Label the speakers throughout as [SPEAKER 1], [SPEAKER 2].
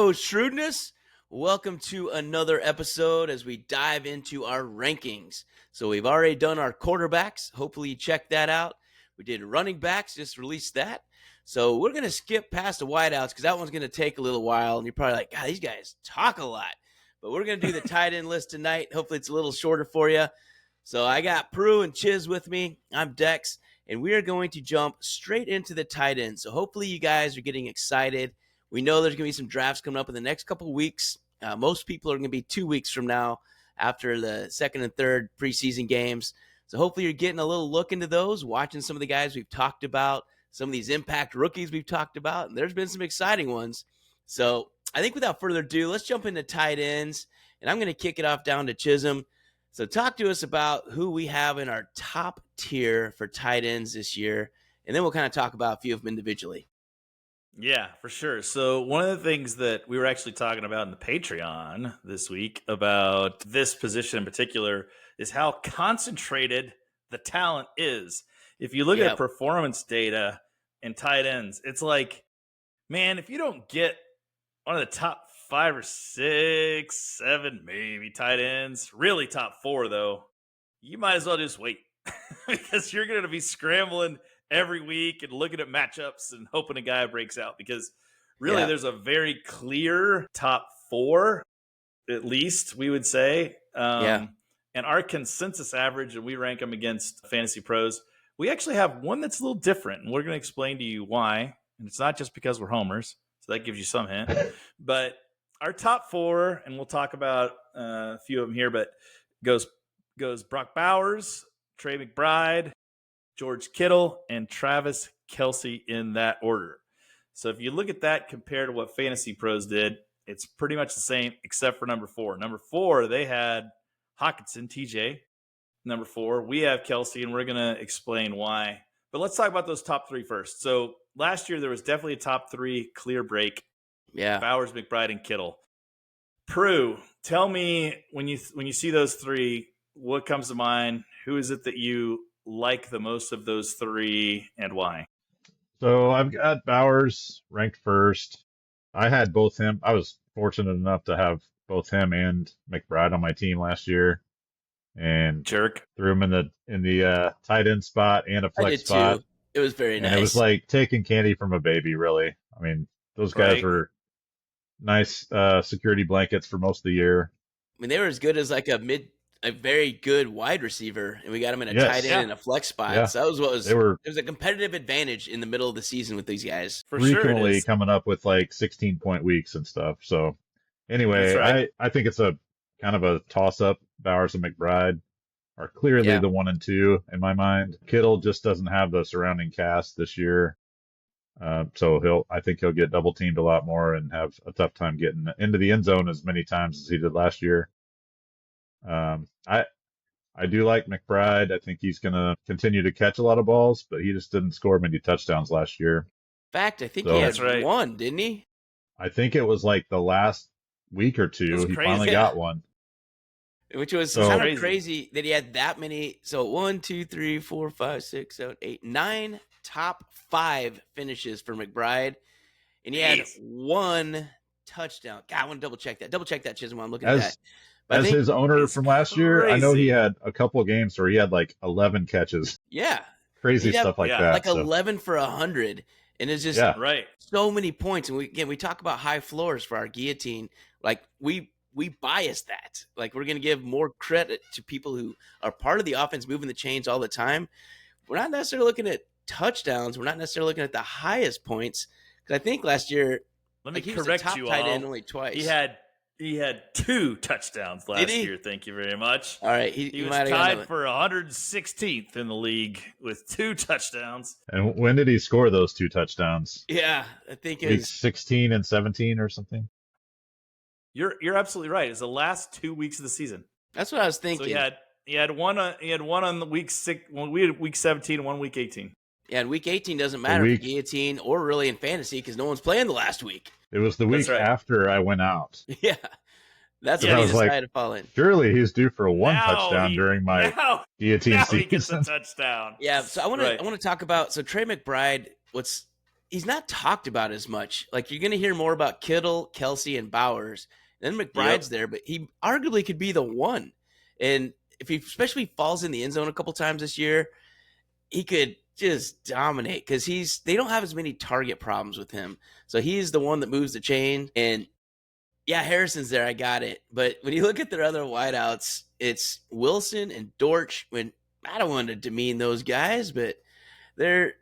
[SPEAKER 1] Yo, Shrewdness, welcome to another episode as we dive into our rankings. So we've already done our quarterbacks. Hopefully you checked that out. We did running backs, just released that. So we're going to skip past the wideouts because that one's going to take a little while. And you're probably like, God, these guys talk a lot. But we're going to do the tight end list tonight. Hopefully it's a little shorter for you. So I got Prue and Chiz with me. I'm Dex. And we are going to jump straight into the tight end. So hopefully you guys are getting excited. We know there's going to be some drafts coming up in the next couple of weeks. Most people are going to be 2 weeks from now after the second and third preseason games. So hopefully you're getting a little look into those, watching some of the guys we've talked about, some of these impact rookies we've talked about, and there's been some exciting ones. So I think without further ado, let's jump into tight ends, and I'm going to kick it off down to Chisholm. So talk to us about who we have in our top tier for tight ends this year, and then we'll kind of talk about a few of them individually.
[SPEAKER 2] Yeah, for sure. So one of the things that we were actually talking about in the Patreon this week about this position in particular is how concentrated the talent is. If you look at performance data and tight ends, it's like, man, if you don't get one of the top 5 or 6, 7, maybe tight ends, really top 4 though, you might as well just wait because you're going to be scrambling every week and looking at matchups and hoping a guy breaks out because really there's a very clear top 4, at least we would say. And our consensus average, and we rank them against Fantasy Pros, we actually have one that's a little different, and we're going to explain to you why. And it's not just because we're homers, so that gives you some hint. But our top 4, and we'll talk about a few of them here, but goes Brock Bowers, Trey McBride, George Kittle, and Travis Kelce in that order. So if you look at that compared to what Fantasy Pros did, it's pretty much the same except for number 4. Number 4, they had Hockenson, TJ. Number 4, we have Kelce, and we're going to explain why. But let's talk about those top 3 first. So last year, there was definitely a top 3 clear break.
[SPEAKER 1] Yeah.
[SPEAKER 2] Bowers, McBride, and Kittle. Prue, tell me when you see those 3, what comes to mind? Who is it that you like the most of those 3 and why?
[SPEAKER 3] So I've got Bowers ranked first. I had both him. I was fortunate enough to have both him and McBride on my team last year, and threw him in the tight end spot and a flex spot.
[SPEAKER 1] Too. It was very nice.
[SPEAKER 3] And it was like taking candy from a baby, really. I mean, those guys were nice security blankets for most of the year.
[SPEAKER 1] I mean, they were as good as like a very good wide receiver, and we got him in a tight end and a flex spot. Yeah. So that was what was. It was a competitive advantage in the middle of the season with these guys.
[SPEAKER 3] For frequently coming up with like 16-point weeks and stuff. So anyway, I think it's a kind of a toss-up. Bowers and McBride are clearly the 1 and 2 in my mind. Kittle just doesn't have the surrounding cast this year. So I think he'll get double teamed a lot more and have a tough time getting into the end zone as many times as he did last year. I do like McBride. I think he's going to continue to catch a lot of balls, but he just didn't score many touchdowns last year.
[SPEAKER 1] In fact, I think he had one, didn't he?
[SPEAKER 3] I think it was like the last week or two he finally got one.
[SPEAKER 1] Which was kind of crazy that he had that many. So 1, 2, 3, 4, 5, 6, 7, 8, 9 top 5 finishes for McBride. And he had 1 touchdown. God, I want to double check that. Double check that, Chisholm, while I'm looking at that.
[SPEAKER 3] As his owner from last year, I know he had a couple of games where he had like 11 catches.
[SPEAKER 1] Yeah.
[SPEAKER 3] Crazy stuff like that.
[SPEAKER 1] Like 11 for 100. And it's just so many points. And we talk about high floors for our guillotine. Like we bias that. Like we're going to give more credit to people who are part of the offense moving the chains all the time. We're not necessarily looking at touchdowns. We're not necessarily looking at the highest points. Because I think last year,
[SPEAKER 2] let me correct you all.
[SPEAKER 1] Only twice.
[SPEAKER 2] He had 2 touchdowns last year. Thank you very much.
[SPEAKER 1] All right.
[SPEAKER 2] He was tied for 116th in the league with 2 touchdowns.
[SPEAKER 3] And when did he score those 2 touchdowns?
[SPEAKER 1] Yeah, I think
[SPEAKER 3] it's 16 and 17 or something.
[SPEAKER 2] You're absolutely right. It's the last 2 weeks of the season.
[SPEAKER 1] That's what I was thinking.
[SPEAKER 2] So he had one on the week 6. We had week 17 and 1 week 18.
[SPEAKER 1] Yeah, and week 18 doesn't matter for guillotine or really in fantasy because no one's playing the last week.
[SPEAKER 3] It was the week after I went out.
[SPEAKER 1] Yeah, that's when he decided to fall in.
[SPEAKER 3] Surely he's due for one touchdown during my guillotine season.
[SPEAKER 2] He gets a touchdown.
[SPEAKER 1] Yeah, so I want to talk about Trey McBride. he's not talked about as much. Like, you're going to hear more about Kittle, Kelce, and Bowers. And then McBride's there, but he arguably could be the one. And if he especially falls in the end zone a couple times this year, he could just dominate because they don't have as many target problems with him. So he's the one that moves the chain. And yeah, Harrison's there. I got it. But when you look at their other wideouts, it's Wilson and Dortch. When I don't want to demean those guys, but they're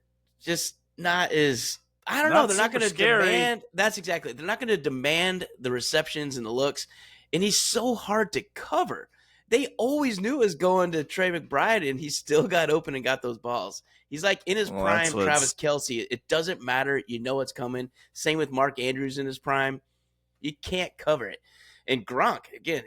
[SPEAKER 1] just not as, I don't know. They're not going to demand. That's exactly. They're not going to demand the receptions and the looks. And he's so hard to cover. They always knew it was going to Trey McBride, and he still got open and got those balls. He's like in his prime, Travis Kelce. It doesn't matter. You know what's coming. Same with Mark Andrews in his prime. You can't cover it. And Gronk, again,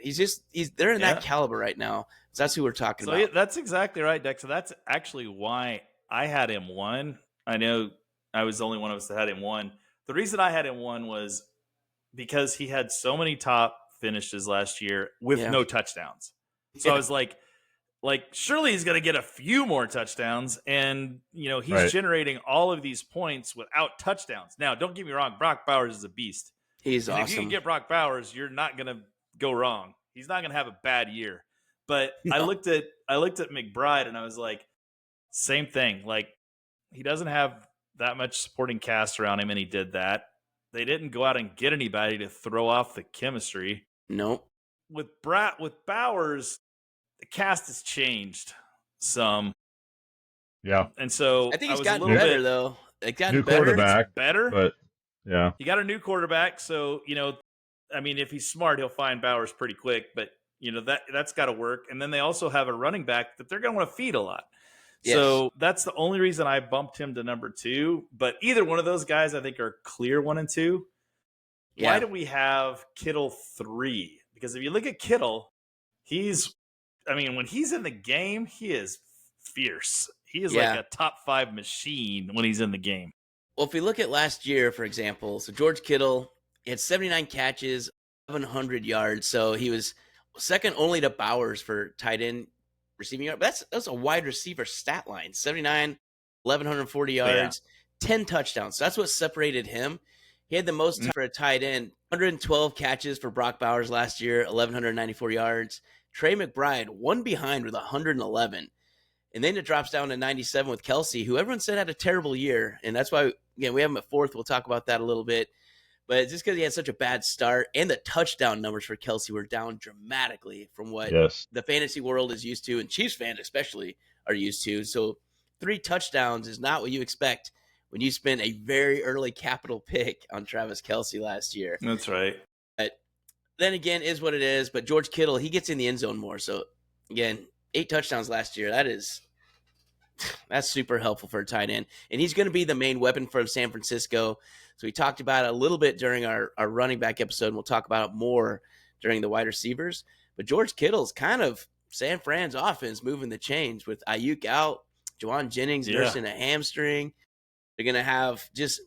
[SPEAKER 1] they're in that caliber right now. So that's who we're talking about.
[SPEAKER 2] That's exactly right, Dex. So that's actually why I had him one. I know I was the only one of us that had him one. The reason I had him one was because he had so many top finishes last year with no touchdowns. So I was like, surely he's going to get a few more touchdowns. And, he's generating all of these points without touchdowns. Now, don't get me wrong. Brock Bowers is a beast.
[SPEAKER 1] He's awesome.
[SPEAKER 2] If you can get Brock Bowers, you're not going to go wrong. He's not going to have a bad year. But no. I looked at McBride and I was like, same thing. Like, he doesn't have that much supporting cast around him, and he did that. They didn't go out and get anybody to throw off the chemistry.
[SPEAKER 1] Nope.
[SPEAKER 2] With Bowers, the cast has changed some.
[SPEAKER 3] Yeah.
[SPEAKER 2] And so
[SPEAKER 1] I think he's gotten better, though.
[SPEAKER 3] New quarterback.
[SPEAKER 2] Better?
[SPEAKER 3] But, yeah.
[SPEAKER 2] He got a new quarterback, so, if he's smart, he'll find Bowers pretty quick, but, that's got to work. And then they also have a running back that they're going to want to feed a lot. Yes. So that's the only reason I bumped him to number 2. But either one of those guys, I think, are clear 1 and 2. Yeah. Why do we have Kittle 3? Because if you look at Kittle, when he's in the game, he is fierce. He is like a top 5 machine when he's in the game.
[SPEAKER 1] Well, if we look at last year, for example, so George Kittle, he had 79 catches, 1,100 yards. So he was second only to Bowers for tight end receiving yard. That's a wide receiver stat line. 79, 1,140 yards, 10 touchdowns. So that's what separated him. He had the most time for a tight end, 112 catches for Brock Bowers last year, 1,194 yards. Trey McBride, one behind with 111. And then it drops down to 97 with Kelce, who everyone said had a terrible year. And that's why, again, we have him at 4th. We'll talk about that a little bit. But it's just because he had such a bad start. And the touchdown numbers for Kelce were down dramatically from what the fantasy world is used to, and Chiefs fans especially are used to. So 3 touchdowns is not what you expect when you spend a very early capital pick on Travis Kelce last year.
[SPEAKER 2] That's right.
[SPEAKER 1] But then again, is what it is. But George Kittle, he gets in the end zone more. So, again, 8 touchdowns last year. That's super helpful for a tight end. And he's going to be the main weapon for San Francisco. So we talked about it a little bit during our running back episode, and we'll talk about it more during the wide receivers. But George Kittle's kind of San Fran's offense moving the chains with Ayuk out, Juwan Jennings nursing a hamstring. They're going to have just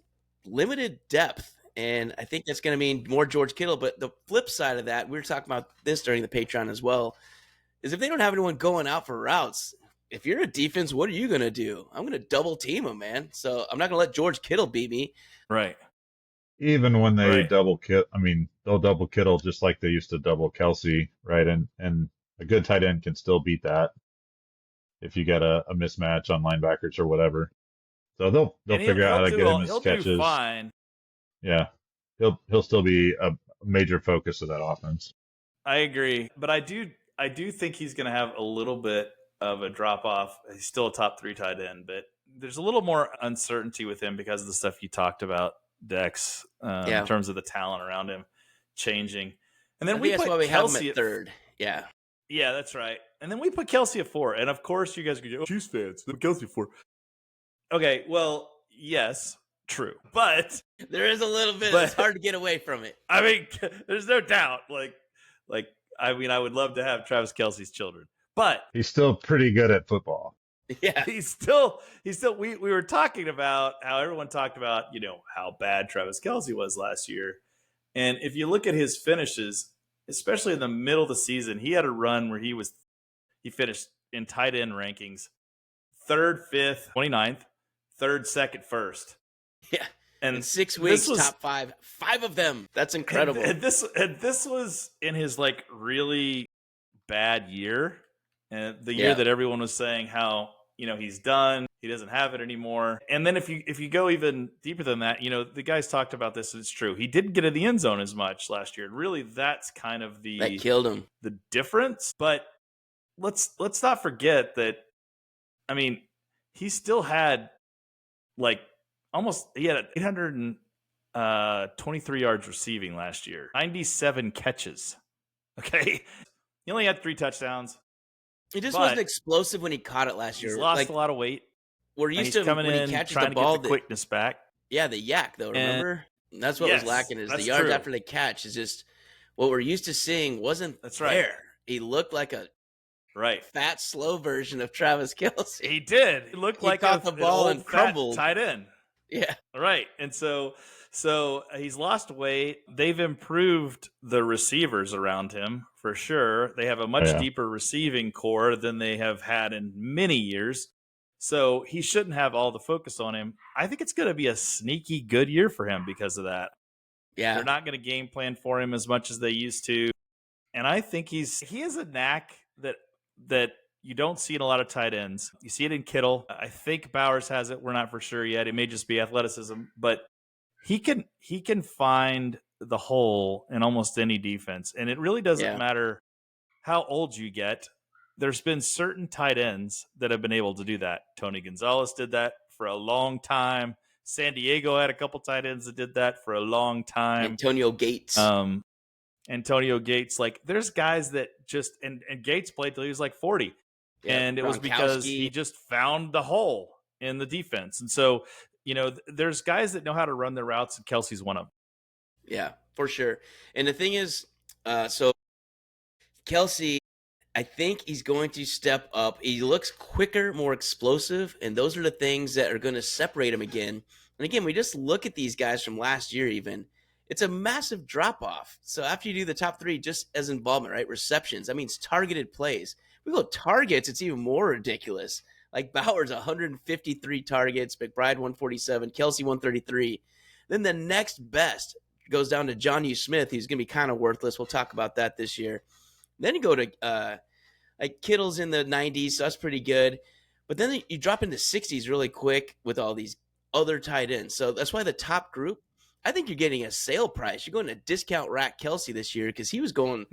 [SPEAKER 1] limited depth, and I think that's going to mean more George Kittle. But the flip side of that, we were talking about this during the Patreon as well, is if they don't have anyone going out for routes, if you're a defense, what are you going to do? I'm going to double team him, man. So I'm not going to let George Kittle beat me.
[SPEAKER 2] Right.
[SPEAKER 3] Even when they they'll double Kittle just like they used to double Kelce, right? And a good tight end can still beat that if you get a mismatch on linebackers or whatever. So they'll figure out how to get him his catches.
[SPEAKER 2] Do fine.
[SPEAKER 3] Yeah. He'll still be a major focus of that offense.
[SPEAKER 2] I agree. But I do think he's going to have a little bit of a drop off. He's still a top 3 tight end, but there's a little more uncertainty with him because of the stuff you talked about, Dex, in terms of the talent around him changing. And then
[SPEAKER 1] that's why we have him at 3rd. Yeah.
[SPEAKER 2] Yeah, that's right. And then we put Kelce at 4. And of course you guys go, Chiefs fans, put Kelce at 4. Okay, well, yes, true. But
[SPEAKER 1] there is a little bit, it's hard to get away from it.
[SPEAKER 2] I mean, there's no doubt. I would love to have Travis Kelce's children. But
[SPEAKER 3] he's still pretty good at football.
[SPEAKER 2] Yeah, he's still. We were talking about how everyone talked about, how bad Travis Kelce was last year. And if you look at his finishes, especially in the middle of the season, he had a run where he finished in tight end rankings 3rd, 5th, 29th, 3rd, 2nd, 1st.
[SPEAKER 1] Yeah.
[SPEAKER 2] And
[SPEAKER 1] in 6 weeks, top 5 of them. That's incredible.
[SPEAKER 2] And this was in his like really bad year, and the year that everyone was saying how he's done, he doesn't have it anymore. And then if you go even deeper than that, the guys talked about this, and it's true. He didn't get in the end zone as much last year. And really, that's kind of
[SPEAKER 1] that killed him.
[SPEAKER 2] The difference. But let's not forget that. I mean, he still had he had 823 yards receiving last year, 97 catches. Okay, he only had 3 touchdowns.
[SPEAKER 1] He just wasn't explosive when he caught it last year.
[SPEAKER 2] He's lost a lot of weight.
[SPEAKER 1] We're used to
[SPEAKER 2] coming
[SPEAKER 1] when
[SPEAKER 2] in
[SPEAKER 1] he catches
[SPEAKER 2] trying
[SPEAKER 1] the ball,
[SPEAKER 2] to get the quickness back.
[SPEAKER 1] Yeah, the yak though. Remember, and that's what was lacking. Is the yards after the catch is just what we're used to seeing wasn't there. He looked like a fat, slow version of Travis Kelce.
[SPEAKER 2] He did. He looked like
[SPEAKER 1] caught the ball and crumbled.
[SPEAKER 2] Tight end.
[SPEAKER 1] Yeah.
[SPEAKER 2] Right. And so he's lost weight. They've improved the receivers around him for sure. They have a much deeper receiving core than they have had in many years. So he shouldn't have all the focus on him. I think it's going to be a sneaky good year for him because of that.
[SPEAKER 1] Yeah.
[SPEAKER 2] They're not going to game plan for him as much as they used to. And I think he has a knack that you don't see in a lot of tight ends. You see it in Kittle. I think Bowers has it. We're not for sure yet. It may just be athleticism, but he can find the hole in almost any defense. And it really doesn't matter how old you get. There's been certain tight ends that have been able to do that. Tony Gonzalez did that for a long time. San Diego had a couple tight ends that did that for a long time.
[SPEAKER 1] Antonio Gates.
[SPEAKER 2] Like there's guys that just, and Gates played till he was like 40. Yeah, and it was because he just found the hole in the defense. And so, there's guys that know how to run their routes, and Kelce's one of them.
[SPEAKER 1] Yeah, for sure. And the thing is, so Kelce, I think he's going to step up. He looks quicker, more explosive, and those are the things that are going to separate him again. And again, we just look at these guys from last year even. It's a massive drop-off. So after you do the top 3, just as involvement, right? Receptions, that means targeted plays. We go targets, it's even more ridiculous. Like Bowers, 153 targets, McBride 147, Kelce 133. Then the next best goes down to Jonnu Smith, who's going to be kind of worthless. We'll talk about that this year. Then you go to like Kittle's in the 90s, so that's pretty good. But then you drop into 60s really quick with all these other tight ends. So that's why the top group, I think you're getting a sale price. You're going to discount rack Kelce this year because he was going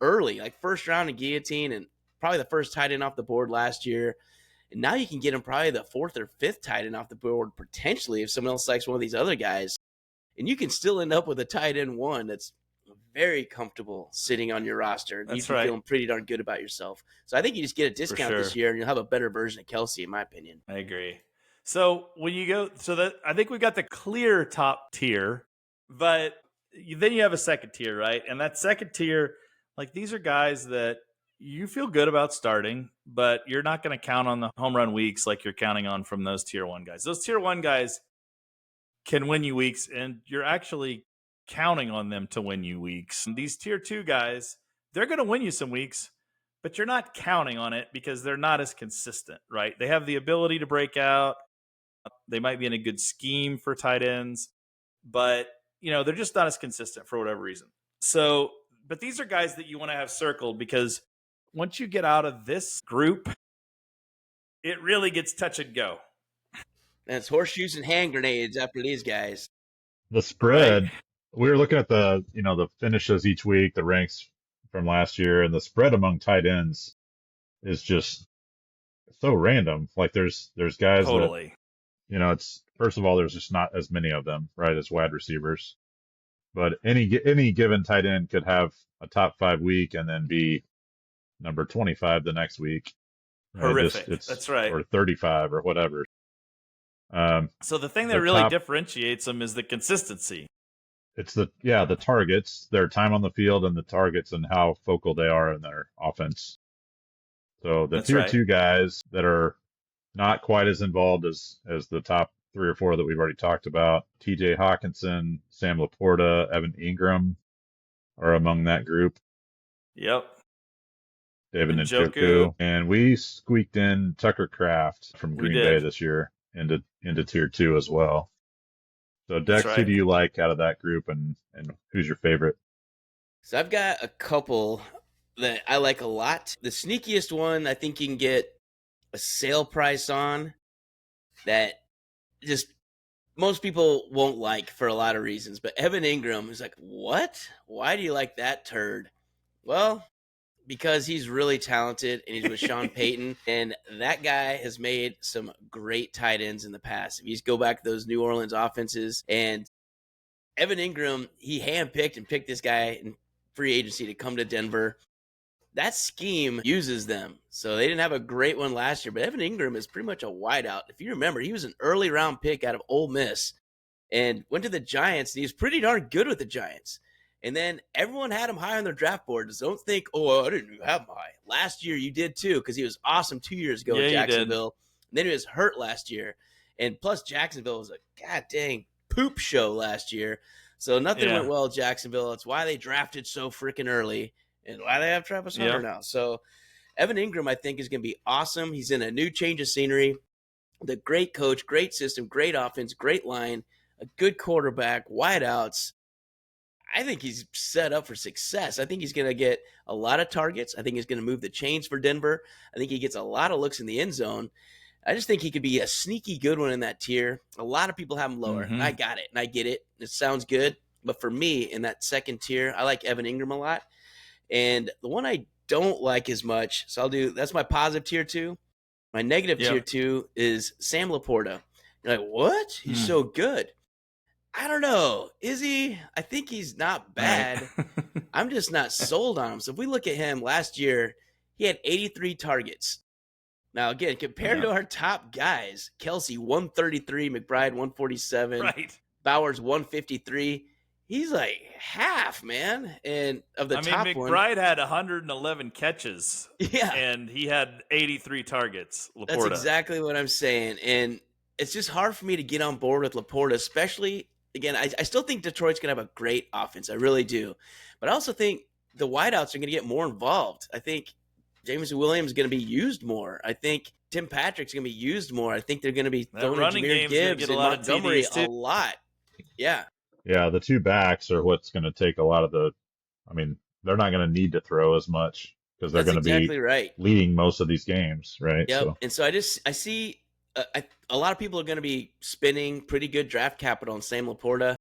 [SPEAKER 1] early, like first round in Guillotine and probably the first tight end off the board last year. And now you can get him probably the 4th or 5th tight end off the board potentially if someone else likes one of these other guys. And you can still end up with a tight end 1 that's very comfortable sitting on your roster.
[SPEAKER 2] That's
[SPEAKER 1] you're feeling pretty darn good about yourself. So I think you just get a discount this year and you'll have a better version of Kelce, in my opinion.
[SPEAKER 2] I agree. So when you go, I think we got the clear top tier, but then you have a second tier, right? And that second tier, like these are guys that you feel good about starting, but you're not going to count on the home run weeks like you're counting on from those tier 1 guys. Those tier 1 guys can win you weeks, and you're actually counting on them to win you weeks. And these tier 2 guys, they're going to win you some weeks, but you're not counting on it because they're not as consistent, right? They have the ability to break out. They might be in a good scheme for tight ends, but they're just not as consistent for whatever reason. So, but these are guys that you want to have circled because once you get out of this group, it really gets touch and go.
[SPEAKER 1] And it's horseshoes and hand grenades after these guys.
[SPEAKER 3] The spread, we were looking at the finishes each week, the ranks from last year, and the spread among tight ends is just so random. Like there's guys
[SPEAKER 2] totally.
[SPEAKER 3] That, it's first of all, there's just not as many of them, right, as wide receivers. But any given tight end could have a top 5 week and then be number 25 the next week.
[SPEAKER 2] Horrific. That's right.
[SPEAKER 3] Or 35 or whatever.
[SPEAKER 2] So the thing that really differentiates them is the consistency.
[SPEAKER 3] It's the targets, their time on the field, and the targets and how focal they are in their offense. So the tier 2 guys that are not quite as involved as the top 3 or 4 that we've already talked about, TJ Hawkinson, Sam LaPorta, Evan Ingram are among that group.
[SPEAKER 2] Yep.
[SPEAKER 3] David Njoku. And we squeaked in Tucker Kraft from Green Bay this year into tier 2 as well. So Dex,
[SPEAKER 2] right.
[SPEAKER 3] who do you like out of that group, and who's your favorite?
[SPEAKER 1] So I've got a couple that I like a lot. The sneakiest one I think you can get a sale price on that just most people won't like for a lot of reasons. But Evan Ingram is like, what? Why do you like that turd? Well, because he's really talented and he's with Sean Payton, and that guy has made some great tight ends in the past. If you just go back to those New Orleans offenses, and Evan Ingram, he handpicked and picked this guy in free agency to come to Denver. That scheme uses them. So they didn't have a great one last year, but Evan Ingram is pretty much a wideout. If you remember, he was an early round pick out of Ole Miss and went to the Giants, and he was pretty darn good with the Giants. And then everyone had him high on their draft boards. Don't think, I didn't have him high. Last year you did too, because he was awesome 2 years ago in Jacksonville. And then he was hurt last year. And plus Jacksonville was a god dang poop show last year. So nothing went well at Jacksonville. That's why they drafted so freaking early and why they have Travis Hunter now. So Evan Ingram, I think, is going to be awesome. He's in a new change of scenery. The great coach, great system, great offense, great line, a good quarterback, wideouts. I think he's set up for success. I think he's going to get a lot of targets. I think he's going to move the chains for Denver. I think he gets a lot of looks in the end zone. I just think he could be a sneaky good one in that tier. A lot of people have him lower. And I got it, and I get it. It sounds good. But for me, in that second tier, I like Evan Ingram a lot. And the one I don't like as much, so that's my positive tier 2. My negative tier 2 is Sam LaPorta. You're like, what? He's so good. I don't know. Is he? I think he's not bad. Right. I'm just not sold on him. So if we look at him last year, he had 83 targets. Now, again, compared to our top guys, Kelce 133, McBride 147, right. Bowers 153. He's like half, man. And of the top
[SPEAKER 2] McBride had 111 catches. Yeah. And he had 83 targets. LaPorta.
[SPEAKER 1] That's exactly what I'm saying. And it's just hard for me to get on board with LaPorta, especially, again, I still think Detroit's going to have a great offense. I really do. But I also think the wideouts are going to get more involved. I think Jameson Williams is going to be used more. I think Tim Patrick's going to be used more. I think they're going to be throwing Jahmyr Gibbs and Montgomery a lot. Yeah.
[SPEAKER 3] Yeah, the two backs are what's going to take a lot of they're not going to need to throw as much because they're going to be leading most of these games, right?
[SPEAKER 1] Yep. So. And so I see a lot of people are going to be spending pretty good draft capital on Sam LaPorta.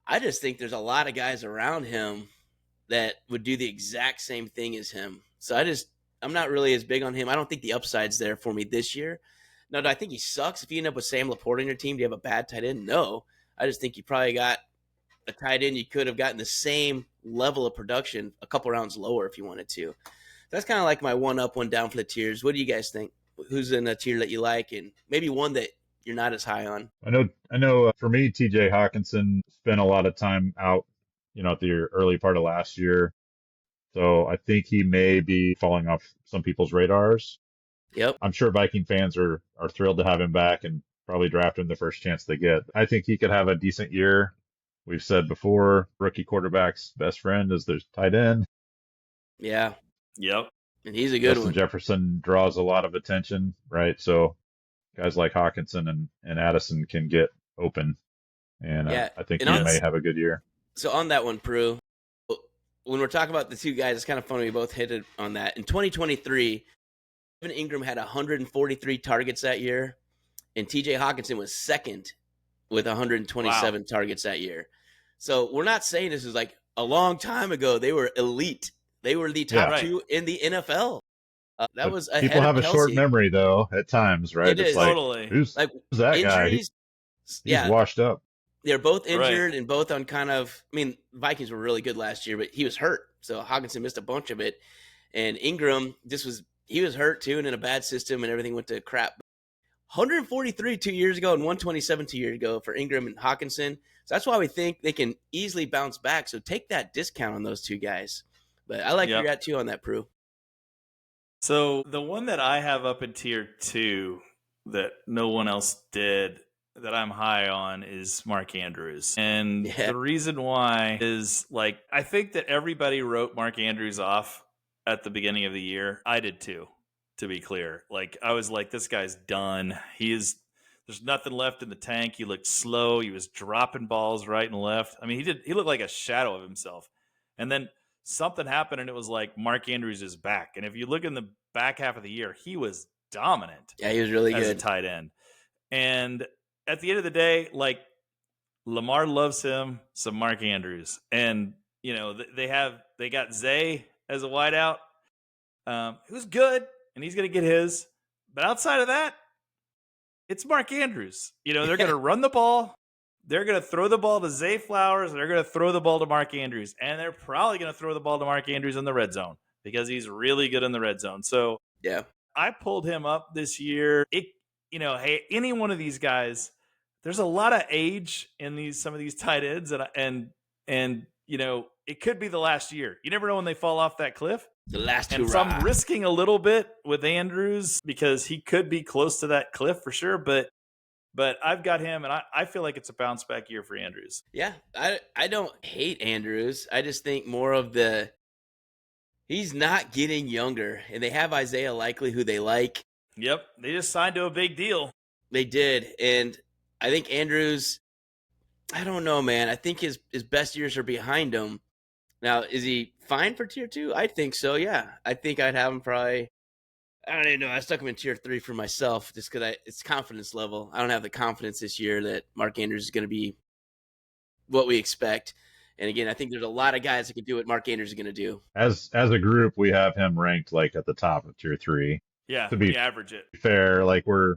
[SPEAKER 1] I just think there's a lot of guys around him that would do the exact same thing as him. So I'm not really as big on him. I don't think the upside's there for me this year. No, do I think he sucks? If you end up with Sam LaPorta on your team, do you have a bad tight end? No. I just think you probably got a tight end you could have gotten the same level of production a couple rounds lower if you wanted to. That's kind of like my one up, one down for the tiers. What do you guys think? Who's in a tier that you like, and maybe one that you're not as high on?
[SPEAKER 3] I know. For me, T.J. Hawkinson spent a lot of time out, at the early part of last year. So I think he may be falling off some people's radars.
[SPEAKER 1] Yep.
[SPEAKER 3] I'm sure Viking fans are thrilled to have him back and probably draft him the first chance they get. I think he could have a decent year. We've said before, rookie quarterback's best friend is their tight end.
[SPEAKER 1] Yeah.
[SPEAKER 2] Yep.
[SPEAKER 1] And he's a good
[SPEAKER 3] Justin
[SPEAKER 1] one.
[SPEAKER 3] Jefferson draws a lot of attention, right? So guys like Hawkinson and Addison can get open. And I think he may have a good year.
[SPEAKER 1] So on that one, Prue, when we're talking about the two guys, it's kind of funny we both hit it on that. In 2023, Evan Ingram had 143 targets that year, and T.J. Hawkinson was second with 127 targets that year. So we're not saying this is like a long time ago. They were elite. They were the top two in the NFL. That was ahead
[SPEAKER 3] people have
[SPEAKER 1] of
[SPEAKER 3] a
[SPEAKER 1] Kelce.
[SPEAKER 3] short memory though at times, right?
[SPEAKER 1] It's
[SPEAKER 3] like,
[SPEAKER 2] totally.
[SPEAKER 3] Who's that
[SPEAKER 1] injuries,
[SPEAKER 3] guy? He's washed up.
[SPEAKER 1] They're both injured and both on Vikings were really good last year, but he was hurt. So Hawkinson missed a bunch of it. And Ingram, he was hurt too and in a bad system and everything went to crap. 143 2 years ago and 127 2 years ago for Ingram and Hawkinson. So that's why we think they can easily bounce back. So take that discount on those two guys. But I like where you're at too on that, Prue.
[SPEAKER 2] So the one that I have up in tier 2 that no one else did that I'm high on is Mark Andrews. And the reason why is I think that everybody wrote Mark Andrews off at the beginning of the year. I did too, to be clear. I was like, this guy's done. He is there's nothing left in the tank. He looked slow. He was dropping balls right and left. I mean, he looked like a shadow of himself. And then something happened, and it was like Mark Andrews is back. And if you look in the back half of the year, he was dominant.
[SPEAKER 1] Yeah, he was really
[SPEAKER 2] as
[SPEAKER 1] good
[SPEAKER 2] a tight end. And at the end of the day, like, Lamar loves him some Mark Andrews. And, you know, they got Zay as a wideout, who's good, and he's going to get his. But outside of that, it's Mark Andrews. You know, they're going to run the ball. They're going to throw the ball to Zay Flowers. They're going to throw the ball to Mark Andrews. And they're probably going to throw the ball to Mark Andrews in the red zone because he's really good in the red zone. So
[SPEAKER 1] yeah,
[SPEAKER 2] I pulled him up this year. Hey, any one of these guys, there's a lot of age in some of these tight ends, and you know, it could be the last year. You never know when they fall off that cliff.
[SPEAKER 1] The last
[SPEAKER 2] and so I'm risking a little bit with Andrews because he could be close to that cliff for sure. But I've got him, and I feel like it's a bounce back year for Andrews.
[SPEAKER 1] Yeah, I don't hate Andrews. I just think more of he's not getting younger, and they have Isaiah Likely, who they like.
[SPEAKER 2] Yep, they just signed to a big deal.
[SPEAKER 1] They did, and I think Andrews, I don't know, man. I think his best years are behind him. Now, is he fine for tier 2? I think so, yeah. I think I'd have him probably, I don't even know. I stuck him in tier 3 for myself just because it's confidence level. I don't have the confidence this year that Mark Andrews is going to be what we expect. And again, I think there's a lot of guys that can do what Mark Andrews is going to do.
[SPEAKER 3] As a group, we have him ranked like at the top of tier 3.
[SPEAKER 2] Yeah,
[SPEAKER 3] to be
[SPEAKER 2] average it.
[SPEAKER 3] Fair, like we're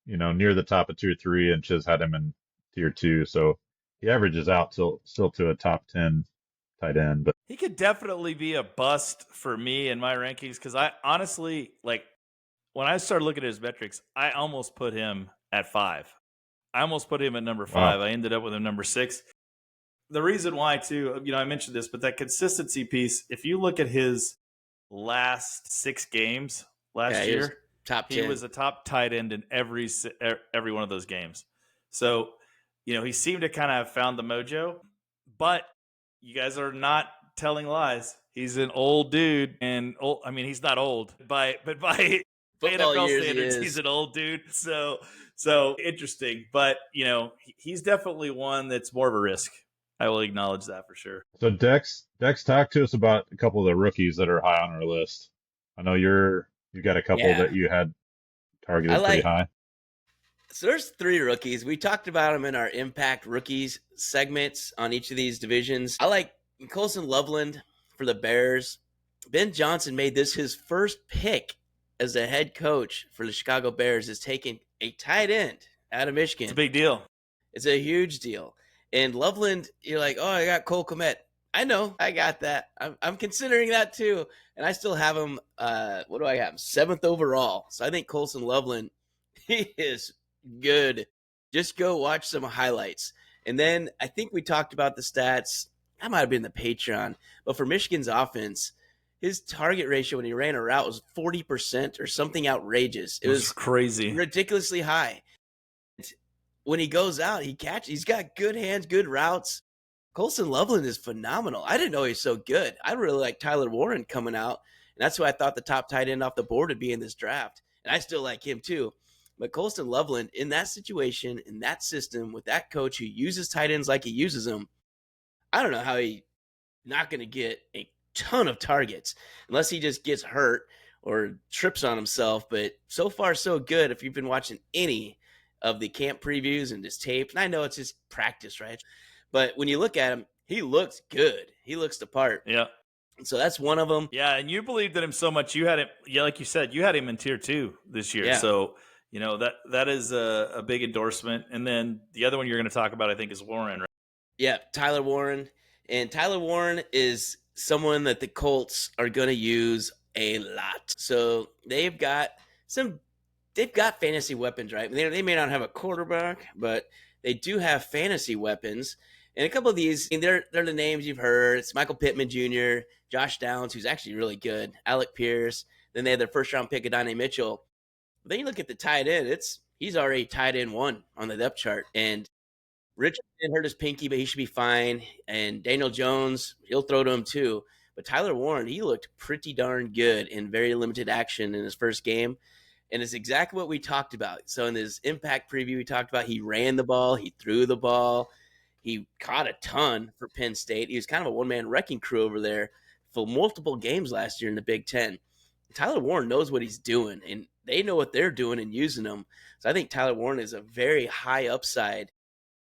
[SPEAKER 3] you know, near the top of tier 3, and Chiz had him in tier 2, so he averages out still to a top 10 tight end. But
[SPEAKER 2] he could definitely be a bust for me in my rankings because I honestly, like, when I started looking at his metrics, I almost put him at 5. I almost put him at number 5. Wow. I ended up with him number 6. The reason why, too, you know, I mentioned this, but that consistency piece, if you look at his last 6 games last year,
[SPEAKER 1] top 10.
[SPEAKER 2] He was a top tight end in every one of those games. So, you know, he seemed to kind of have found the mojo, but you guys are not telling lies. He's an old dude, and I mean, he's not old by NFL standards, he's an old dude. So interesting, but you know, he's definitely one that's more of a risk. I will acknowledge that for sure.
[SPEAKER 3] So Dex, talk to us about a couple of the rookies that are high on our list. I know you got a couple that you had targeted pretty high.
[SPEAKER 1] So there's 3 rookies. We talked about them in our Impact Rookies segments on each of these divisions. I like Colson Loveland for the Bears. Ben Johnson made this his first pick as the head coach for the Chicago Bears, is taking a tight end out of Michigan.
[SPEAKER 2] It's a big deal.
[SPEAKER 1] It's a huge deal. And Loveland, you're like, oh, I got Cole Kmet. I know, I got that. I'm considering that too. And I still have him, what do I have? 7th overall. So I think Colson Loveland, he is good. Just go watch some highlights. And then I think we talked about the stats. That might have been the Patreon. But for Michigan's offense, his target ratio when he ran a route was 40% or something outrageous. It was
[SPEAKER 2] crazy.
[SPEAKER 1] Ridiculously high. When he goes out, he's got good hands, good routes. Colson Loveland is phenomenal. I didn't know he was so good. I really like Tyler Warren coming out, and that's who I thought the top tight end off the board would be in this draft. And I still like him too. But Colson Loveland, in that situation, in that system, with that coach who uses tight ends like he uses them, I don't know how he's not going to get a ton of targets unless he just gets hurt or trips on himself. But so far, so good. If you've been watching any of the camp previews and his tape, and I know it's just practice, right? But when you look at him, he looks good. He looks the part.
[SPEAKER 2] Yeah.
[SPEAKER 1] So that's one of them.
[SPEAKER 2] Yeah, and you believed in him so much. You had him, yeah, like you said, you had him in tier 2 this year. Yeah. So, you know, that is a big endorsement. And then the other one you're going to talk about, I think, is Warren, right?
[SPEAKER 1] Yeah, Tyler Warren. And Tyler Warren is someone that the Colts are going to use a lot. So they've got fantasy weapons, right? They may not have a quarterback, but they do have fantasy weapons. And a couple of these, they're the names you've heard. It's Michael Pittman Jr., Josh Downs, who's actually really good, Alec Pierce. Then they had their first-round pick, Adonai Mitchell. But then you look at the tight end, he's already tight end 1 on the depth chart. And Richardson hurt his pinky, but he should be fine. And Daniel Jones, he'll throw to him too. But Tyler Warren, he looked pretty darn good in very limited action in his first game. And it's exactly what we talked about. So in this impact preview, we talked about he ran the ball, he threw the ball, he caught a ton for Penn State. He was kind of a one-man wrecking crew over there for multiple games last year in the Big Ten. Tyler Warren knows what he's doing, and they know what they're doing and using him. So I think Tyler Warren is a very high upside.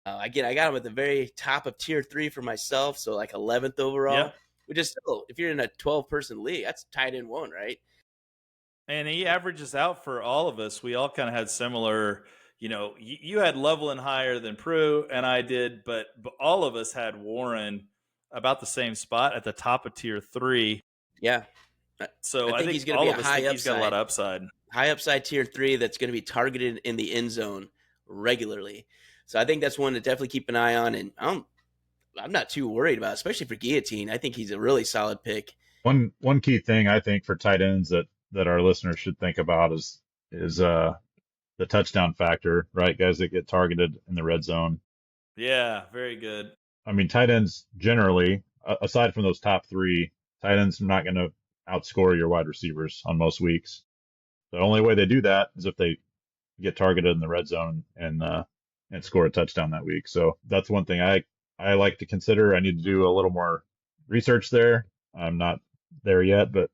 [SPEAKER 1] Again, I got him at the very top of tier 3 for myself, so like 11th overall.
[SPEAKER 2] Yeah.
[SPEAKER 1] Which is still, if you're in a 12-person league, that's tight end 1, right?
[SPEAKER 2] And he averages out for all of us. We all kind of had similar, you had Loveland higher than Prue, and I did, but all of us had Warren about the same spot at the top of tier 3.
[SPEAKER 1] Yeah.
[SPEAKER 2] So I think he's going to be a high upside. He's got a lot of upside.
[SPEAKER 1] High upside tier 3 that's going to be targeted in the end zone regularly. So I think that's one to definitely keep an eye on, and I'm not too worried about, especially for Guillotine. I think he's a really solid pick.
[SPEAKER 3] One key thing I think for tight ends that our listeners should think about is the touchdown factor, right? Guys that get targeted in the red zone.
[SPEAKER 2] Yeah, very good.
[SPEAKER 3] I mean, tight ends generally, aside from those top 3, tight ends are not going to outscore your wide receivers on most weeks. The only way they do that is if they get targeted in the red zone and score a touchdown that week. So that's one thing I like to consider. I need to do a little more research there. I'm not there yet, but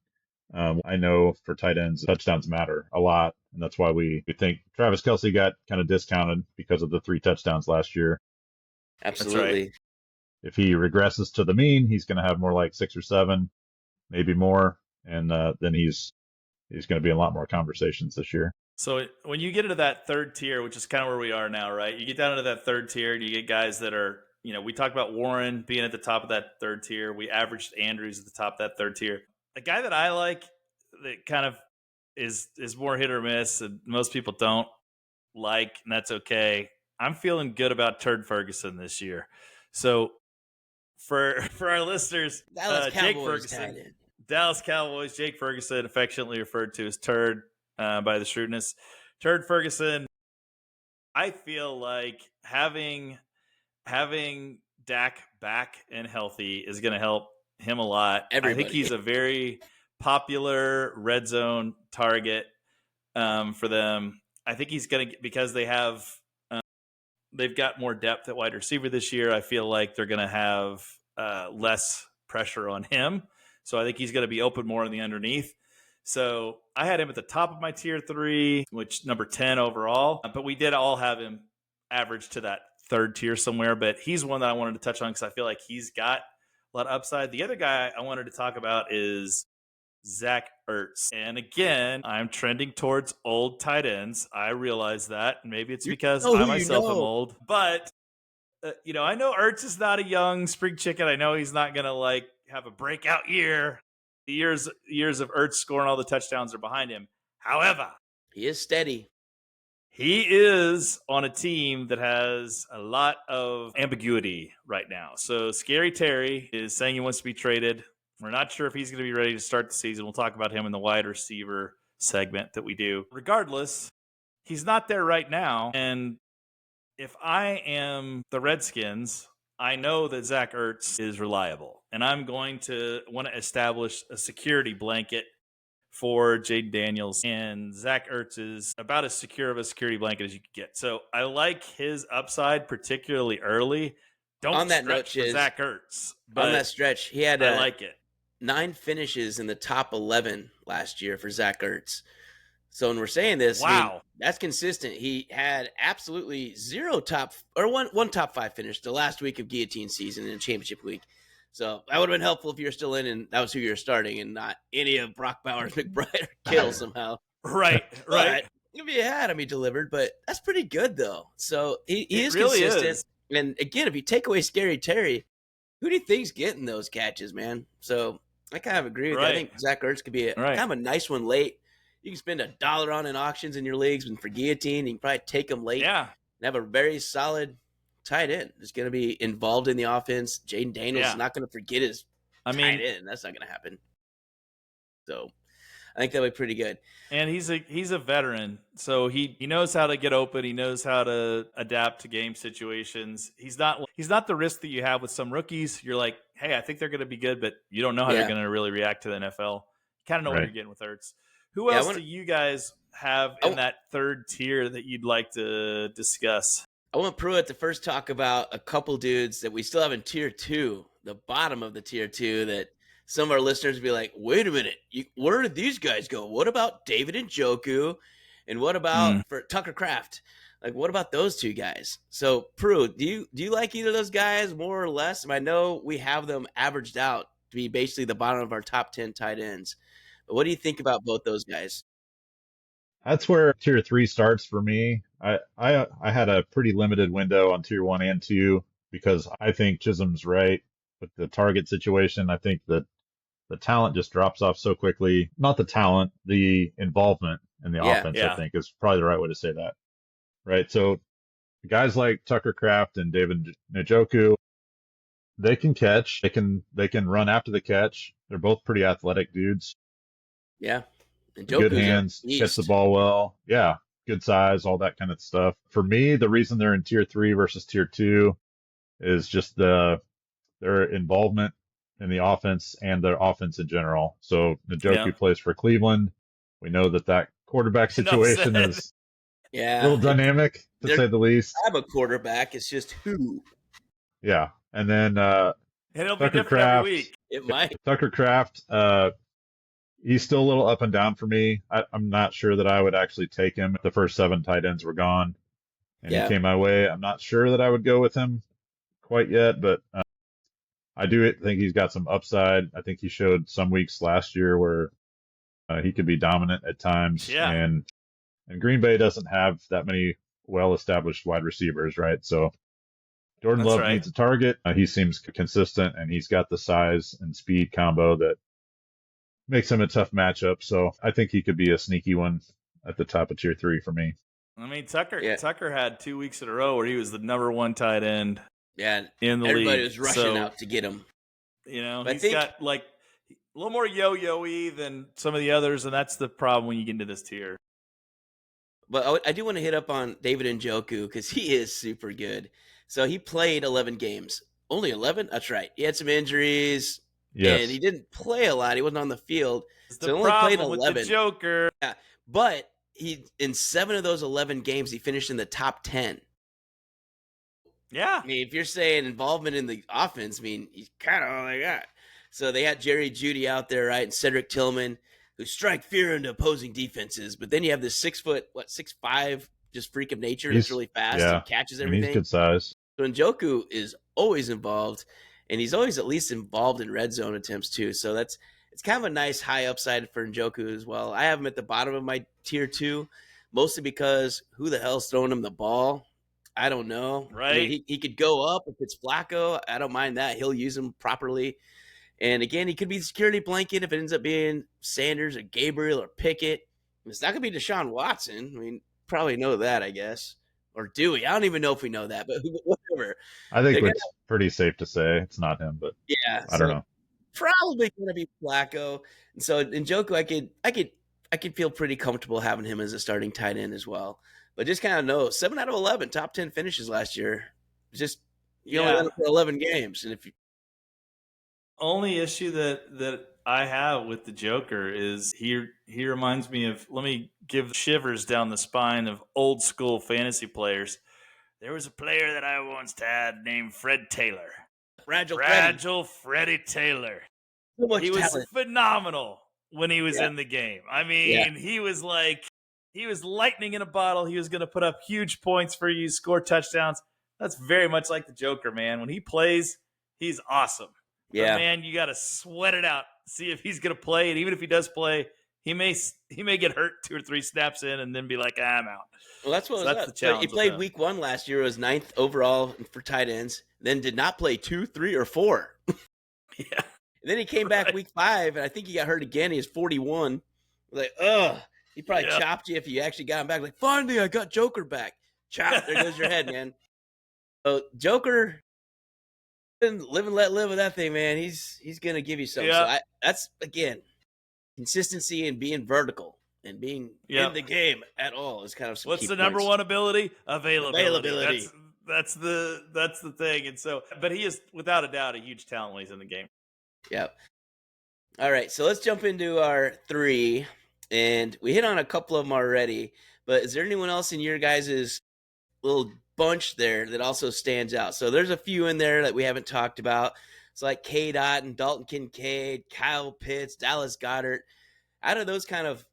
[SPEAKER 3] I know for tight ends, touchdowns matter a lot. And that's why we think Travis Kelce got kind of discounted because of the 3 touchdowns last year.
[SPEAKER 1] Absolutely.
[SPEAKER 2] Right.
[SPEAKER 3] If he regresses to the mean, he's going to have more like 6 or 7, maybe more. And then he's going to be in a lot more conversations this year.
[SPEAKER 2] So when you get into that third tier, which is kind of where we are now, right? You get down into that third tier and you get guys that are, we talked about Warren being at the top of that third tier. We averaged Andrews at the top of that third tier. A guy that I like that kind of is more hit or miss and most people don't like, and that's okay. I'm feeling good about Turd Ferguson this year. So for our listeners, Jake Ferguson, Dallas Cowboys, Jake Ferguson, affectionately referred to as Turd by the Shrewdness. Turd Ferguson, I feel like having Dak back and healthy is going to help him a lot.
[SPEAKER 1] Everybody.
[SPEAKER 2] I think he's a very popular red zone target for them. I think he's going to, because they've got more depth at wide receiver this year. I feel like they're going to have less pressure on him. So I think he's going to be open more in the underneath. So I had him at the top of my tier 3, which number 10 overall. But we did all have him average to that third tier somewhere. But he's one that I wanted to touch on because I feel like he's got a lot of upside. The other guy I wanted to talk about is Zach Ertz. And again, I'm trending towards old tight ends. I realize that. Maybe it's because I myself am old. But, I know Ertz is not a young spring chicken. I know he's not going to have a breakout year. The years of Ertz scoring all the touchdowns are behind him. However,
[SPEAKER 1] he is steady.
[SPEAKER 2] He is on a team that has a lot of ambiguity right now. So Scary Terry is saying he wants to be traded. We're not sure if he's going to be ready to start the season. We'll talk about him in the wide receiver segment that we do. Regardless, he's not there right now. And if I am the Redskins, I know that Zach Ertz is reliable. And I'm going to want to establish a security blanket for Jaden Daniels. And Zach Ertz is about as secure of a security blanket as you could get. So I like his upside, particularly early. Don't
[SPEAKER 1] on that
[SPEAKER 2] stretch
[SPEAKER 1] note,
[SPEAKER 2] for Zach Ertz. But
[SPEAKER 1] on that stretch, he had
[SPEAKER 2] I like it.
[SPEAKER 1] 9 finishes in the top 11 last year for Zach Ertz. So when we're saying this,
[SPEAKER 2] wow,
[SPEAKER 1] that's consistent. He had absolutely one top 5 finish the last week of Guillotine season in championship week. So that would have been helpful if you're still in and that was who you're starting and not any of Brock Bowers, McBride, or Kittle somehow.
[SPEAKER 2] Right.
[SPEAKER 1] If you had him, he delivered, but that's pretty good though. So he is
[SPEAKER 2] really
[SPEAKER 1] consistent.
[SPEAKER 2] Is.
[SPEAKER 1] And again, if you take away Scary Terry, who do you think's getting those catches, man? So I kind of agree with you. I think Zach Ertz could be kind of a nice one late. You can spend $1 on in auctions in your leagues, and for Guillotine, you can probably take them late.
[SPEAKER 2] Yeah.
[SPEAKER 1] And have a very solid tight end. Is going to be involved in the offense. Jaden Daniels is not going to forget his tight end. That's not going to happen. So I think that'll be pretty good.
[SPEAKER 2] And he's a veteran, so he knows how to get open. He knows how to adapt to game situations. He's not the risk that you have with some rookies. You're like, hey, I think they're going to be good, but you don't know how they're going to really react to the NFL. You kind of know what you're getting with Ertz. Who else do you guys have in that third tier that you'd like to discuss?
[SPEAKER 1] I want Pruitt to first talk about a couple dudes that we still have in tier 2, the bottom of the tier 2, that some of our listeners would be like, wait a minute, where did these guys go? What about David Njoku? And what about for Tucker Kraft? Like, what about those two guys? So, Pruitt, do you like either of those guys more or less? I know we have them averaged out to be basically the bottom of our top 10 tight ends. But what do you think about both those guys?
[SPEAKER 3] That's where tier 3 starts for me. I had a pretty limited window on tier 1 and 2 because I think Chisholm's right with the target situation. I think that the talent just drops off so quickly. Not the talent, the involvement in the offense, I think, is probably the right way to say that. Right. So guys like Tucker Kraft and David Njoku, they can catch. They can run after the catch. They're both pretty athletic dudes.
[SPEAKER 1] Yeah.
[SPEAKER 3] Good hands, catch the ball well. Yeah. Good size, all that kind of stuff. For me, the reason they're in tier 3 versus tier 2 is just their involvement in the offense and their offense in general. So Njoku plays for Cleveland. We know that quarterback situation is a little dynamic, to say the least.
[SPEAKER 1] Have a quarterback. It's just who.
[SPEAKER 3] Yeah. And then
[SPEAKER 2] it'll be different every week.
[SPEAKER 1] It might.
[SPEAKER 3] Tucker Kraft, he's still a little up and down for me. I'm not sure that I would actually take him. The first 7 tight ends were gone, and he came my way. I'm not sure that I would go with him quite yet, but I do think he's got some upside. I think he showed some weeks last year where he could be dominant at times.
[SPEAKER 2] Yeah.
[SPEAKER 3] And Green Bay doesn't have that many well-established wide receivers, right? So Jordan Love needs a target. He seems consistent, and he's got the size and speed combo that makes him a tough matchup. So I think he could be a sneaky one at the top of tier 3 for me.
[SPEAKER 2] I mean, Tucker had 2 weeks in a row where he was the number 1 tight end.
[SPEAKER 1] Yeah,
[SPEAKER 2] in the
[SPEAKER 1] everybody
[SPEAKER 2] league.
[SPEAKER 1] was rushing out to get him.
[SPEAKER 2] You know, he's got like a little more yo-yo-y than some of the others, and that's the problem when you get into this tier.
[SPEAKER 1] But I do want to hit up on David Njoku because he is super good. So he played 11 games. Only 11? That's right. He had some injuries, and he didn't play a lot. He wasn't on the field.
[SPEAKER 2] So he only played 11. With the Joker.
[SPEAKER 1] Yeah, but in 7 of those 11 games, he finished in the top 10.
[SPEAKER 2] Yeah.
[SPEAKER 1] I mean, if you're saying involvement in the offense, I mean, he's kind of all they got. So they had Jerry Jeudy out there, right, and Cedric Tillman, who strike fear into opposing defenses. But then you have this 6'5", just freak of nature that's really fast and catches everything.
[SPEAKER 3] He's good size.
[SPEAKER 1] So Njoku is always involved, and he's always at least involved in red zone attempts too. So it's kind of a nice high upside for Njoku as well. I have him at the bottom of my tier 2, mostly because who the hell's throwing him the ball? I don't know.
[SPEAKER 2] Right.
[SPEAKER 1] I mean, he could go up if it's Flacco. I don't mind that. He'll use him properly. And again, he could be the security blanket if it ends up being Sanders or Gabriel or Pickett. It's not going to be Deshaun Watson. I mean, probably know that, I guess. Or do we? I don't even know if we know that, but whatever.
[SPEAKER 3] I think it's pretty safe to say it's not him, but I don't know.
[SPEAKER 1] Probably going to be Flacco. And so Njoku, I could feel pretty comfortable having him as a starting tight end as well. But just kind of know 7 out of 11 top 10 finishes last year. Just only won for 11 games, and if you
[SPEAKER 2] only issue that I have with the Joker is he reminds me of, let me give shivers down the spine of old school fantasy players. There was a player that I once had named Fred Taylor. Fragile Freddie Taylor.
[SPEAKER 1] So much
[SPEAKER 2] he
[SPEAKER 1] talent.
[SPEAKER 2] Was phenomenal when he was in the game. I mean, he was lightning in a bottle. He was going to put up huge points for you, score touchdowns. That's very much like the Joker, man. When he plays, he's awesome.
[SPEAKER 1] Yeah,
[SPEAKER 2] but man, you got to sweat it out, see if he's going to play. And even if he does play, he may get hurt 2 or 3 snaps in and then be like, I'm out.
[SPEAKER 1] Well, that's the challenge. He played week 1 last year. It was 9th overall for tight ends. Then did not play 2, 3, or 4.
[SPEAKER 2] Yeah.
[SPEAKER 1] And then he came back week 5, and I think he got hurt again. He was 41. Like, he probably chopped you if you actually got him back. Like, finally, I got Joker back. Chop. There goes your head, man. So Joker, live and let live with that thing, man. He's going to give you something. So that's, again, consistency and being vertical and being in the game at all is kind of some
[SPEAKER 2] What's
[SPEAKER 1] key
[SPEAKER 2] the
[SPEAKER 1] points.
[SPEAKER 2] number one ability? Availability.
[SPEAKER 1] Availability.
[SPEAKER 2] That's the thing. And so, but he is without a doubt a huge talent when he's in the game.
[SPEAKER 1] Yep. All right, so let's jump into our 3. And we hit on a couple of them already, but is there anyone else in your guys' little bunch there that also stands out? So there's a few in there that we haven't talked about. It's like K-Dot and Dalton Kincaid, Kyle Pitts, Dallas Goedert. Out of those kind of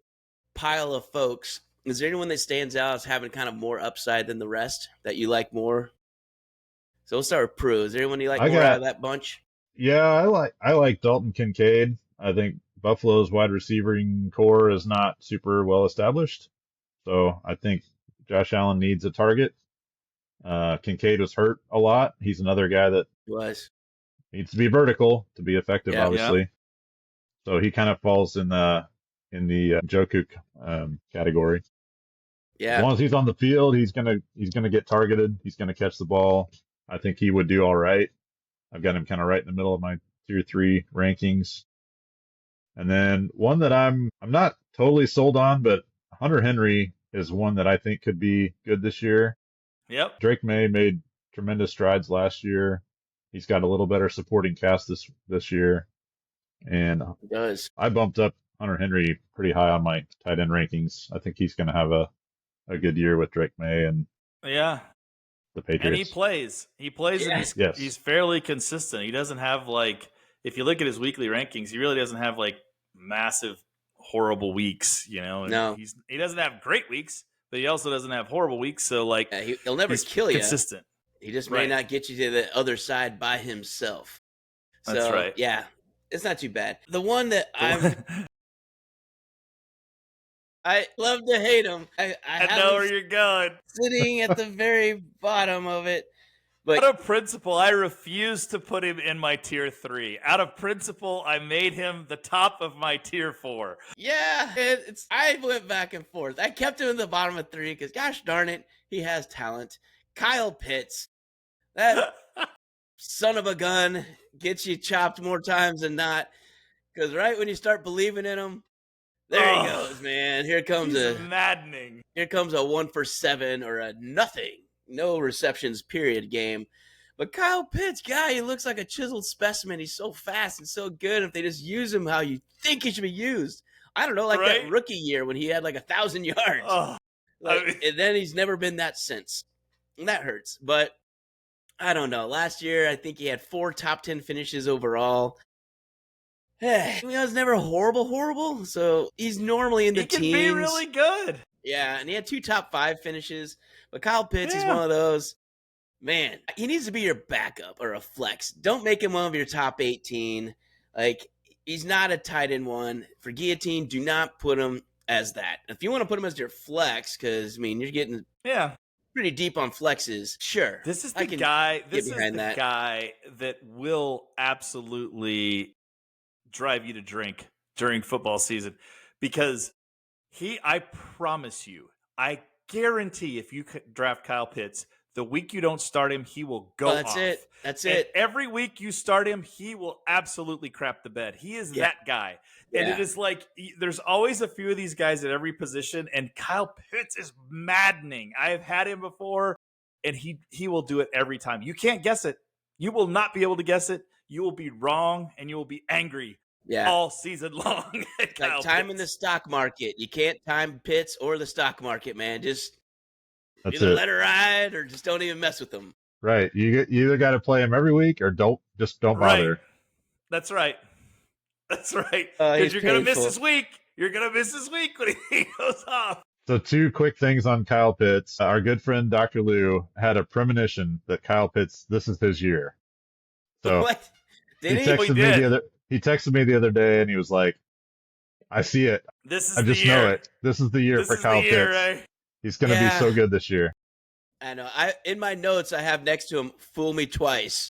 [SPEAKER 1] pile of folks, is there anyone that stands out as having kind of more upside than the rest that you like more? So we'll start with Prue. Is there anyone you like more out of that bunch?
[SPEAKER 3] Yeah, I like Dalton Kincaid. I think Buffalo's wide receiving core is not super well established. So I think Josh Allen needs a target. Kincaid was hurt a lot. He's another guy that needs to be vertical to be effective, obviously. Yeah. So he kind of falls in the Joku category.
[SPEAKER 1] Yeah.
[SPEAKER 3] As long as he's on the field, he's gonna get targeted. He's gonna catch the ball. I think he would do all right. I've got him kind of right in the middle of my tier 3 rankings. And then one that I'm not totally sold on, but Hunter Henry is one that I think could be good this year.
[SPEAKER 2] Yep.
[SPEAKER 3] Drake May made tremendous strides last year. He's got a little better supporting cast this year. And
[SPEAKER 1] he does.
[SPEAKER 3] I bumped up Hunter Henry pretty high on my tight end rankings. I think he's going to have a good year with Drake May and the Patriots.
[SPEAKER 2] And he plays. And he's fairly consistent. He doesn't have if you look at his weekly rankings, he really doesn't have massive horrible weeks,
[SPEAKER 1] No.
[SPEAKER 2] He doesn't have great weeks, but he also doesn't have horrible weeks. So
[SPEAKER 1] he'll never kill you.
[SPEAKER 2] Consistent.
[SPEAKER 1] He just may not get you to the other side by himself. So,
[SPEAKER 2] that's right.
[SPEAKER 1] Yeah, it's not too bad. The one that I love to hate him.
[SPEAKER 2] I know where you're going.
[SPEAKER 1] Sitting at the very bottom of it. But
[SPEAKER 2] out of principle, I refuse to put him in my tier 3. Out of principle, I made him the top of my tier 4.
[SPEAKER 1] Yeah, I went back and forth. I kept him in the bottom of 3 because, gosh darn it, he has talent. Kyle Pitts, that son of a gun, gets you chopped more times than not. Because right when you start believing in him, there he goes, man. Here comes
[SPEAKER 2] maddening.
[SPEAKER 1] Here comes a 1 for 7 or a nothing. No receptions, period game. But Kyle Pitts, guy, he looks like a chiseled specimen. He's so fast and so good. If they just use him how you think he should be used. I don't know, that rookie year when he had 1,000 yards. And then he's never been that since. And that hurts. But I don't know. Last year, I think he had 4 top 10 finishes overall. He was never horrible. So he's normally in the teens.
[SPEAKER 2] He can be really good.
[SPEAKER 1] Yeah, and he had 2 top 5 finishes. But Kyle Pitts, he's one of those, man, he needs to be your backup or a flex. Don't make him one of your top 18. He's not a tight end one. For Guillotine, do not put him as that. If you want to put him as your flex, because, you're getting pretty deep on flexes, sure.
[SPEAKER 2] This is the guy that will absolutely drive you to drink during football season. Because I promise you, I guarantee if you draft Kyle Pitts, the week you don't start him, he will go off.
[SPEAKER 1] That's it.
[SPEAKER 2] Every week you start him, he will absolutely crap the bed. He is that guy. And it is there's always a few of these guys at every position, and Kyle Pitts is maddening. I have had him before, and he will do it every time. You can't guess it. You will not be able to guess it. You will be wrong, and you will be angry all season long.
[SPEAKER 1] Time in the stock market. You can't time Pitts or the stock market, man. Just let it ride or just don't even mess with them.
[SPEAKER 3] Right. You either got to play him every week or don't bother.
[SPEAKER 2] That's right. Because you're going to miss this week. You're going to miss this week when he goes off.
[SPEAKER 3] So 2 quick things on Kyle Pitts. Our good friend Dr. Lou had a premonition that Kyle Pitts, this is his year. So
[SPEAKER 1] what?
[SPEAKER 3] Did he? He texted me the other day and he was like, I see it. I just know it. This is the year for Kyle Pitts. Right? He's going to be so good this year.
[SPEAKER 1] I know. In my notes, I have next to him, fool me twice.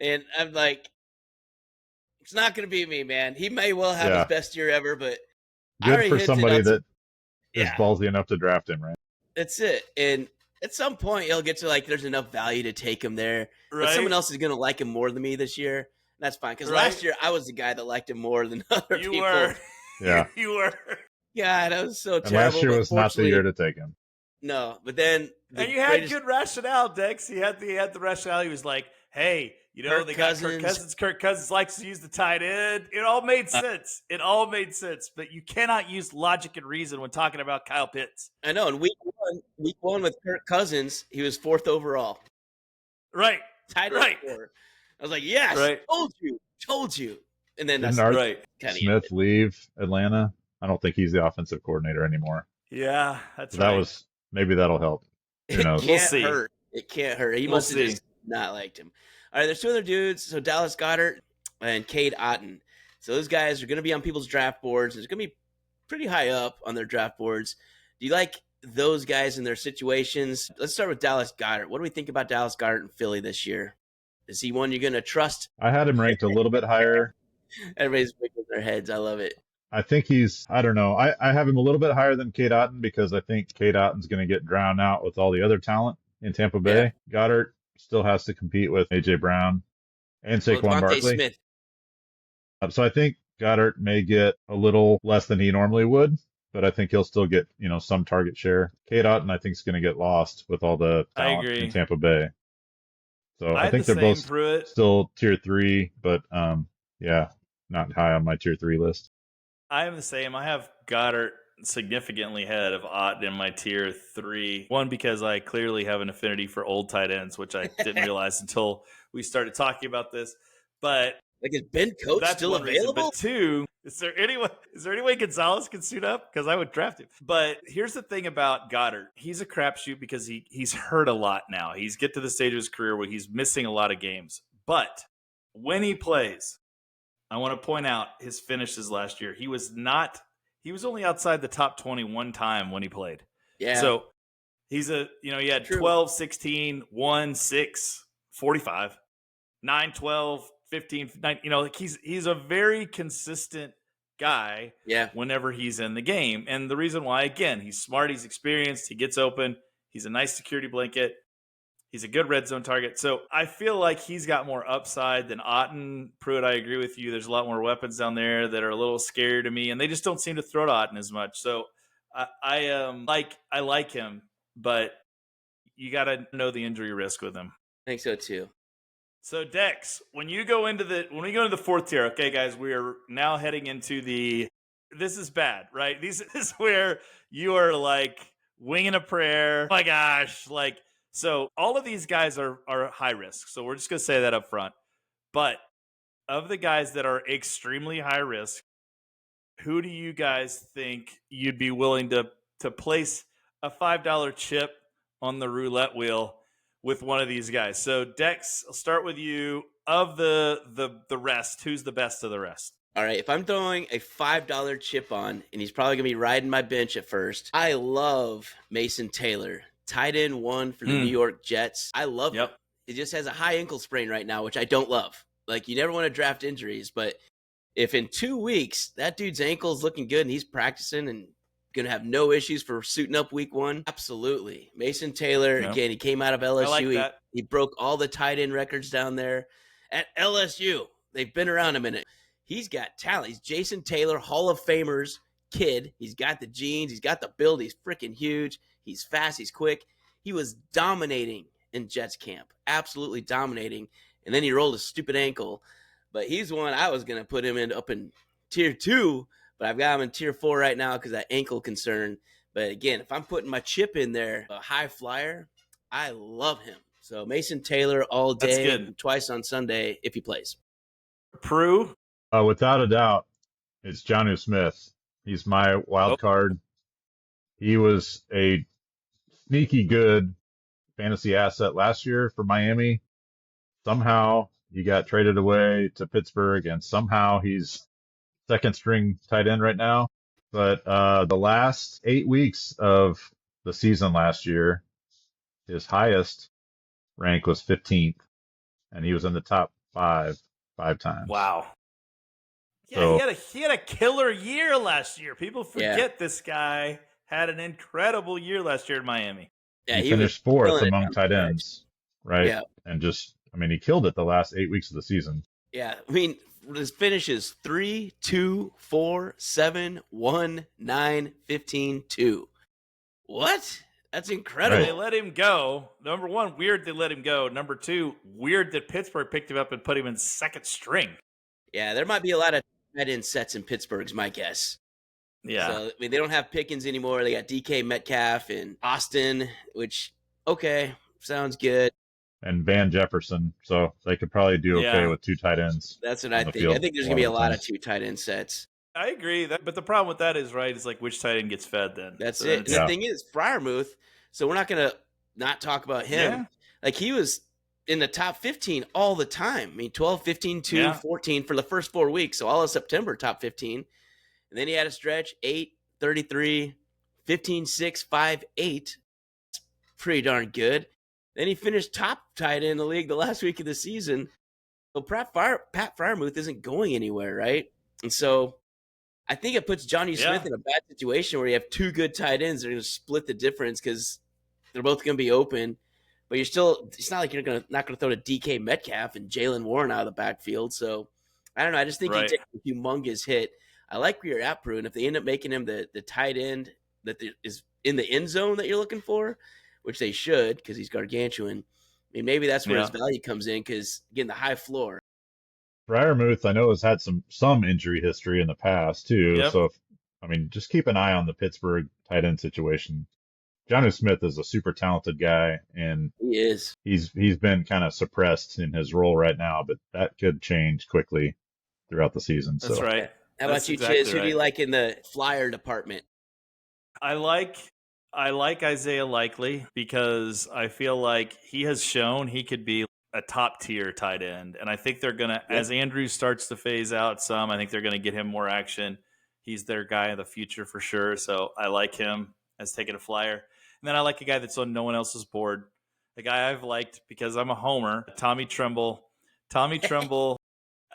[SPEAKER 1] And I'm like, it's not going to be me, man. He may well have his best year ever, but
[SPEAKER 3] good for somebody that is ballsy enough to draft him, right?
[SPEAKER 1] That's it. And at some point, he'll get to there's enough value to take him there. Right. But someone else is going to like him more than me this year. That's fine. Because last year, I was the guy that liked him more than other people.
[SPEAKER 2] You were.
[SPEAKER 3] Yeah.
[SPEAKER 2] You were.
[SPEAKER 1] God, that was so
[SPEAKER 3] and
[SPEAKER 1] terrible.
[SPEAKER 3] Last year was not the year to take him.
[SPEAKER 1] No, but then...
[SPEAKER 2] And you had good rationale, Dex. He had the rationale. He was like, hey, they got Kirk Cousins. Kirk Cousins likes to use the tight end. It all made sense. But you cannot use logic and reason when talking about Kyle Pitts.
[SPEAKER 1] I know. In week one with Kirk Cousins, he was 4th overall.
[SPEAKER 2] Right.
[SPEAKER 1] Tight end 4. I was like, yes, right. Told you. And then
[SPEAKER 3] Smith leave Atlanta. I don't think he's the offensive coordinator anymore.
[SPEAKER 2] Yeah, that's right.
[SPEAKER 3] Maybe that'll help. Who knows?
[SPEAKER 1] We'll see. It can't hurt. He must have just not liked him. All right, there's 2 other dudes. So Dallas Goedert and Cade Otton. So those guys are going to be on people's draft boards. It's going to be pretty high up on their draft boards. Do you like those guys in their situations? Let's start with Dallas Goedert. What do we think about Dallas Goedert in Philly this year? Is he one you're going to trust?
[SPEAKER 3] I had him ranked a little bit higher.
[SPEAKER 1] Everybody's shaking their heads. I love it.
[SPEAKER 3] I think I don't know. I have him a little bit higher than Cade Otton because I think Cade Otton's going to get drowned out with all the other talent in Tampa Bay. Yeah. Goddard still has to compete with A.J. Brown and Saquon Barkley. Smith. So I think Goddard may get a little less than he normally would, but I think he'll still get, some target share. Cade Otton, I think, is going to get lost with all the talent in Tampa Bay. So I think they're both still tier 3, but not high on my tier 3 list.
[SPEAKER 2] I am the same. I have Goddard significantly ahead of Ott in my tier 3. One, because I clearly have an affinity for old tight ends, which I didn't realize until we started talking about this. But
[SPEAKER 1] is Ben Coates still available?
[SPEAKER 2] But 2, is there any way Gonzalez can suit up? Because I would draft him. But here's the thing about Goddard. He's a crapshoot because he's hurt a lot now. He's get to the stage of his career where he's missing a lot of games. But when he plays, I want to point out his finishes last year. He was only outside the top 20 one time when he played.
[SPEAKER 1] Yeah.
[SPEAKER 2] So he's he had 12, 16, 1, 6, 45, 9, 12, 15, 9. He's a very consistent guy whenever he's in the game. And the reason why, again, he's smart, he's experienced, he gets open, he's a nice security blanket. He's a good red zone target. So I feel like he's got more upside than Otton. Pruitt, I agree with you. There's a lot more weapons down there that are a little scary to me, and they just don't seem to throw to Otton as much. So I like him, but you got to know the injury risk with him.
[SPEAKER 1] I think so too.
[SPEAKER 2] So Dex, when we go into the 4th tier, okay, guys, we are now heading into this is bad, right? This is where you are like winging a prayer. Oh my gosh, So all of these guys are high risk. So we're just going to say that up front. But of the guys that are extremely high risk, who do you guys think you'd be willing to place a $5 chip on the roulette wheel with one of these guys? So Dex, I'll start with you. Of the rest, who's the best of the rest?
[SPEAKER 1] All right, if I'm throwing a $5 chip on, and he's probably going to be riding my bench at first, I love Mason Taylor. Tight end 1 for the New York Jets. I love him. He just has a high ankle sprain right now, which I don't love. You never want to draft injuries, but if in 2 weeks that dude's ankle is looking good and he's practicing and going to have no issues for suiting up week 1, absolutely. Mason Taylor, again, he came out of LSU.
[SPEAKER 2] I like that.
[SPEAKER 1] He broke all the tight end records down there at LSU. They've been around a minute. He's got talent. He's Jason Taylor, Hall of Famers kid. He's got the genes. He's got the build. He's freaking huge. He's fast. He's quick. He was dominating in Jets camp, absolutely dominating. And then he rolled a stupid ankle. But he's one I was going to put him up in tier 2, but I've got him in tier 4 right now because of that ankle concern. But again, if I'm putting my chip in there, a high flyer, I love him. So Mason Taylor all day, twice on Sunday if he plays.
[SPEAKER 2] Prue?
[SPEAKER 3] Without a doubt, it's Jonnu Smith. He's my wild card. He was a sneaky good fantasy asset last year for Miami. Somehow he got traded away to Pittsburgh, and somehow he's second string tight end right now. But the last 8 weeks of the season last year, his highest rank was 15th, and he was in the top 5 times.
[SPEAKER 2] Wow. Yeah, so, he had a killer year last year. People forget this guy had an incredible year last year in Miami.
[SPEAKER 3] Yeah, he finished 4th among tight ends, right? Yeah. And he killed it the last 8 weeks of the season.
[SPEAKER 1] Yeah, his finishes 3, 2, 4, 7, 1, 9, 15, 2. What? That's incredible.
[SPEAKER 2] They let him go. Number one, weird they let him go. Number two, weird that Pittsburgh picked him up and put him in second string.
[SPEAKER 1] Yeah, there might be a lot of tight end sets in Pittsburgh's my guess.
[SPEAKER 2] Yeah.
[SPEAKER 1] So, I mean, they don't have Pickens anymore. They got DK Metcalf and Austin, which, okay, sounds good.
[SPEAKER 3] And Van Jefferson, so they could probably do okay with 2 tight ends.
[SPEAKER 1] That's what I think. I think there's going to be a lot of 2 tight end sets.
[SPEAKER 2] I agree. But the problem with that is, right, is like which tight end gets fed then.
[SPEAKER 1] That's it. The thing is, Freiermuth, so we're not going to not talk about him.
[SPEAKER 2] Yeah.
[SPEAKER 1] Like, he was in the top 15 all the time. I mean, 12, 15, 2, 14 for the first 4 weeks. So all of September, top 15. And then he had a stretch, 8, 33, 15, 6, 5, 8. That's pretty darn good. Then he finished top tight end in the league the last week of the season. So Pat Freiermuth isn't going anywhere, right? And so I think it puts Johnny Smith in a bad situation where you have 2 good tight ends. They're going to split the difference because they're both going to be open. But you're still – it's not like you're not going to throw to DK Metcalf and Jalen Warren out of the backfield. So I don't know. I just think he takes a humongous hit. I like where you're at, Brew. And if they end up making him the tight end that is in the end zone that you're looking for, which they should because he's gargantuan, I mean, maybe that's where his value comes in because, again, the high floor.
[SPEAKER 3] Freiermuth, I know, has had some injury history in the past, too.
[SPEAKER 2] Yep.
[SPEAKER 3] So, just keep an eye on the Pittsburgh tight end situation. Jonnu Smith is a super talented guy, and
[SPEAKER 1] he is.
[SPEAKER 3] He's been kind of suppressed in his role right now, but that could change quickly throughout the season.
[SPEAKER 2] That's right.
[SPEAKER 1] How about you, Chiz? Who do you like in the flyer department?
[SPEAKER 2] I like Isaiah Likely because I feel like he has shown he could be a top tier tight end. And I think they're going to, as Andrews starts to phase out some, I think they're going to get him more action. He's their guy of the future for sure. So I like him as taking a flyer. And then I like a guy that's on no one else's board. The guy I've liked because I'm a homer, Tommy Tremble. Tommy Tremble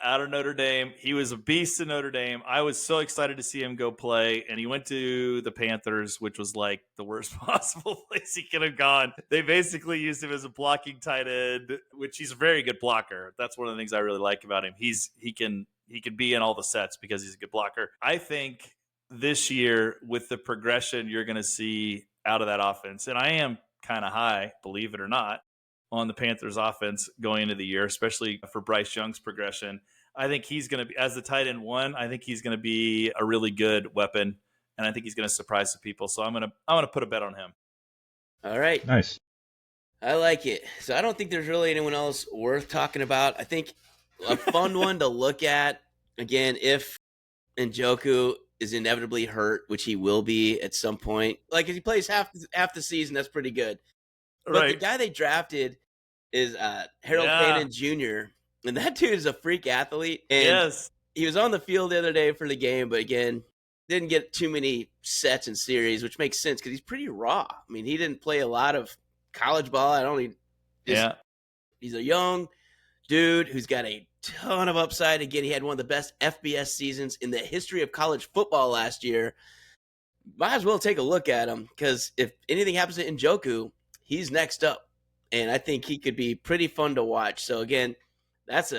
[SPEAKER 2] out of Notre Dame. He was a beast in Notre Dame. I was so excited to see him go play, and he went to the Panthers, which was like the worst possible place he could have gone. They basically used him as a blocking tight end, which he's a very good blocker. That's one of the things I really like about him. He can be in all the sets because he's a good blocker. I think this year with the progression you're going to see out of that offense, and I am kind of high, believe it or not, on the Panthers offense going into the year, especially for Bryce Young's progression. I think he's going to be, as the tight end 1, I think he's going to be a really good weapon, and I think he's going to surprise some people. So I'm going to put a bet on him.
[SPEAKER 1] All right.
[SPEAKER 3] Nice.
[SPEAKER 1] I like it. So I don't think there's really anyone else worth talking about. I think a fun one to look at, again, if Njoku is inevitably hurt, which he will be at some point. Like, if he plays half the season, that's pretty good. But the guy they drafted is Harold Fannin Jr., and that dude is a freak athlete. And he was on the field the other day for the game, but again, didn't get too many sets and series, which makes sense because he's pretty raw. I mean, he didn't play a lot of college ball. He's a young dude who's got a ton of upside. Again, he had one of the best FBS seasons in the history of college football last year. Might as well take a look at him because if anything happens to Njoku, he's next up, and I think he could be pretty fun to watch. So, again, that's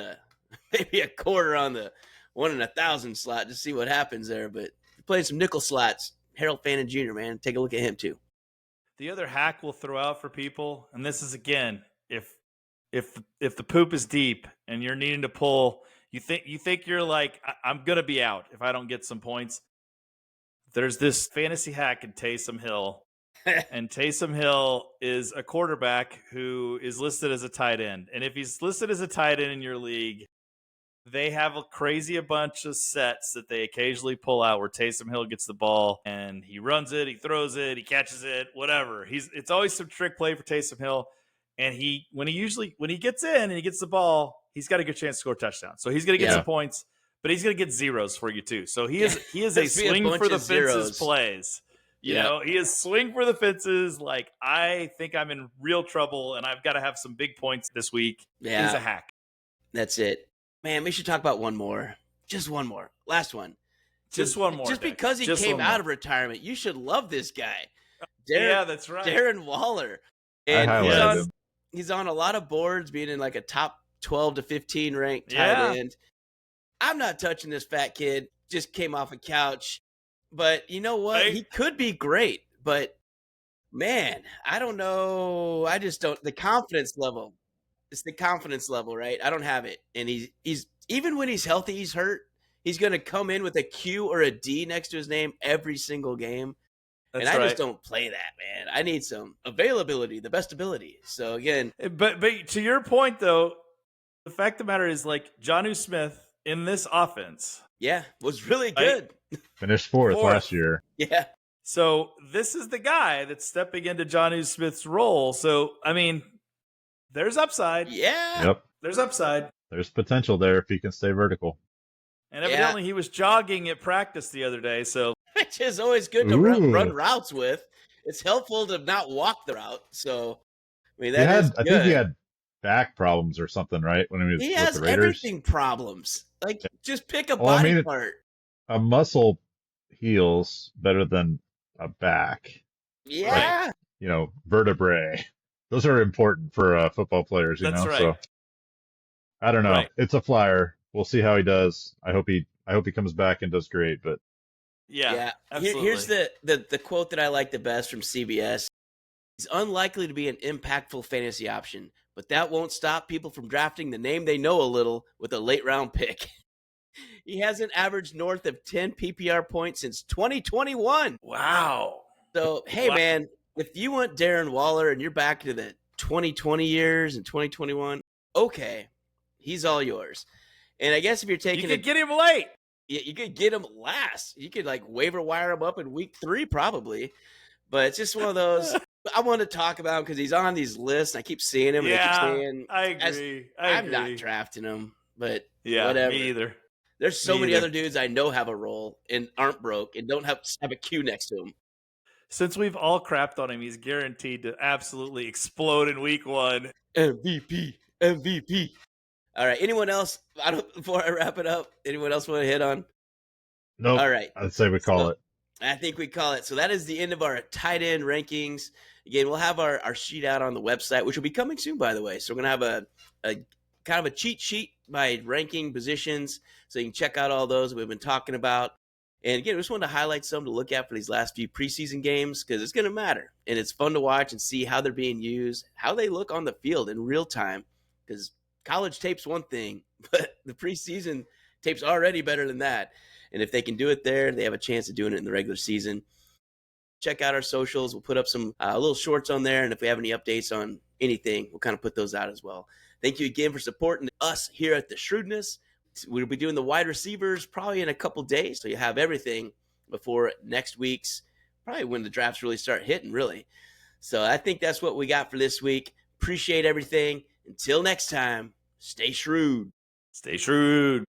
[SPEAKER 1] maybe a quarter on the 1 in 1,000 slot to see what happens there. But playing some nickel slots, Harold Fannin Jr., man, take a look at him too.
[SPEAKER 2] The other hack we'll throw out for people, and this is, again, if the poop is deep and you're needing to pull, you think you're like, I'm going to be out if I don't get some points. There's this fantasy hack in Taysom Hill. And Taysom Hill is a quarterback who is listed as a tight end. And if he's listed as a tight end in your league, they have a bunch of sets that they occasionally pull out where Taysom Hill gets the ball and he runs it, he throws it, he catches it, whatever. It's always some trick play for Taysom Hill. And when he gets in and he gets the ball, he's got a good chance to score a touchdown. So he's going to get some points, but he's going to get zeros for you too. So he is a swing for the fences plays. You know, he is swing for the fences. Like, I think I'm in real trouble and I've got to have some big points this week.
[SPEAKER 1] Yeah.
[SPEAKER 2] He's a hack.
[SPEAKER 1] That's it. Man, we should talk about one more. Just one more. Last one.
[SPEAKER 2] Just one more.
[SPEAKER 1] Just because he came out of retirement, you should love this guy.
[SPEAKER 2] That's right.
[SPEAKER 1] Darren Waller. And he's on a lot of boards, being in like a top 12 to 15 ranked tight end. I'm not touching this fat kid. Just came off a couch. But you know what? He could be great. But Man, I don't know. I just don't. The confidence level. It's the confidence level, right? I don't have it. And he's even when he's healthy, he's hurt. He's going to come in with a Q or a D next to his name every single game. And I just don't play that, man. I need some availability, the best ability. So again,
[SPEAKER 2] but to your point though, the fact of the matter is, like, Jonnu Smith in this offense,
[SPEAKER 1] was really good.
[SPEAKER 3] Finished fourth last year.
[SPEAKER 1] Yeah.
[SPEAKER 2] So this is the guy that's stepping into Jonnu Smith's role. So I mean, there's upside.
[SPEAKER 1] Yeah.
[SPEAKER 3] Yep.
[SPEAKER 2] There's upside.
[SPEAKER 3] There's potential there if he can stay vertical.
[SPEAKER 2] And evidently he was jogging at practice the other day. So
[SPEAKER 1] which is always good to run routes with. It's helpful to not walk the route. So I mean, I
[SPEAKER 3] think he had back problems or something, right? When he was
[SPEAKER 1] he
[SPEAKER 3] with
[SPEAKER 1] has
[SPEAKER 3] the Raiders.
[SPEAKER 1] everything problems. Like, just pick a body part.
[SPEAKER 3] A muscle heals better than a back.
[SPEAKER 1] Yeah.
[SPEAKER 3] Like, vertebrae. Those are important for football players,
[SPEAKER 2] That's
[SPEAKER 3] know.
[SPEAKER 2] Right.
[SPEAKER 3] So I don't know.
[SPEAKER 2] Right.
[SPEAKER 3] It's a flyer. We'll see how he does. I hope he comes back and does great. But
[SPEAKER 2] yeah.
[SPEAKER 1] Here's the quote that I like the best from CBS. He's unlikely to be an impactful fantasy option, but that won't stop people from drafting the name they know a little with a late round pick. He hasn't averaged north of 10 PPR points since 2021.
[SPEAKER 2] Wow.
[SPEAKER 1] So, hey, man, if you want Darren Waller and you're back to the 2020 years and 2021, okay, he's all yours. And I guess if you're taking
[SPEAKER 2] you could get him late.
[SPEAKER 1] You could get him last. You could like waiver wire him up in week 3 probably. But it's just one of those. I want to talk about him because he's on these lists. And I keep seeing him.
[SPEAKER 2] Yeah,
[SPEAKER 1] and I keep saying,
[SPEAKER 2] I agree.
[SPEAKER 1] I'm not drafting him, but
[SPEAKER 2] yeah,
[SPEAKER 1] whatever.
[SPEAKER 2] Me either.
[SPEAKER 1] There's so many other dudes I know have a role and aren't broke and don't have a Q next to him.
[SPEAKER 2] Since we've all crapped on him, he's guaranteed to absolutely explode in week 1.
[SPEAKER 1] MVP. All right. Anyone else? Before I wrap it up, anyone else want to hit on?
[SPEAKER 3] Nope.
[SPEAKER 1] All right.
[SPEAKER 3] I'd say we call it.
[SPEAKER 1] I think we call it. So that is the end of our tight end rankings. Again, we'll have our sheet out on the website, which will be coming soon, by the way. So we're going to have a kind of a cheat sheet by ranking positions. So you can check out all those we've been talking about. And again, we just wanted to highlight some to look at for these last few preseason games because it's going to matter. And it's fun to watch and see how they're being used, how they look on the field in real time. Because college tape's one thing, but the preseason tape's already better than that. And if they can do it there, they have a chance of doing it in the regular season. Check out our socials. We'll put up some little shorts on there. And if we have any updates on anything, we'll kind of put those out as well. Thank you again for supporting us here at the Shrewdness. We'll be doing the wide receivers probably in a couple days. So you have everything before next week's, probably when the drafts really start hitting, really. So I think that's what we got for this week. Appreciate everything. Until next time, stay shrewd.
[SPEAKER 2] Stay shrewd.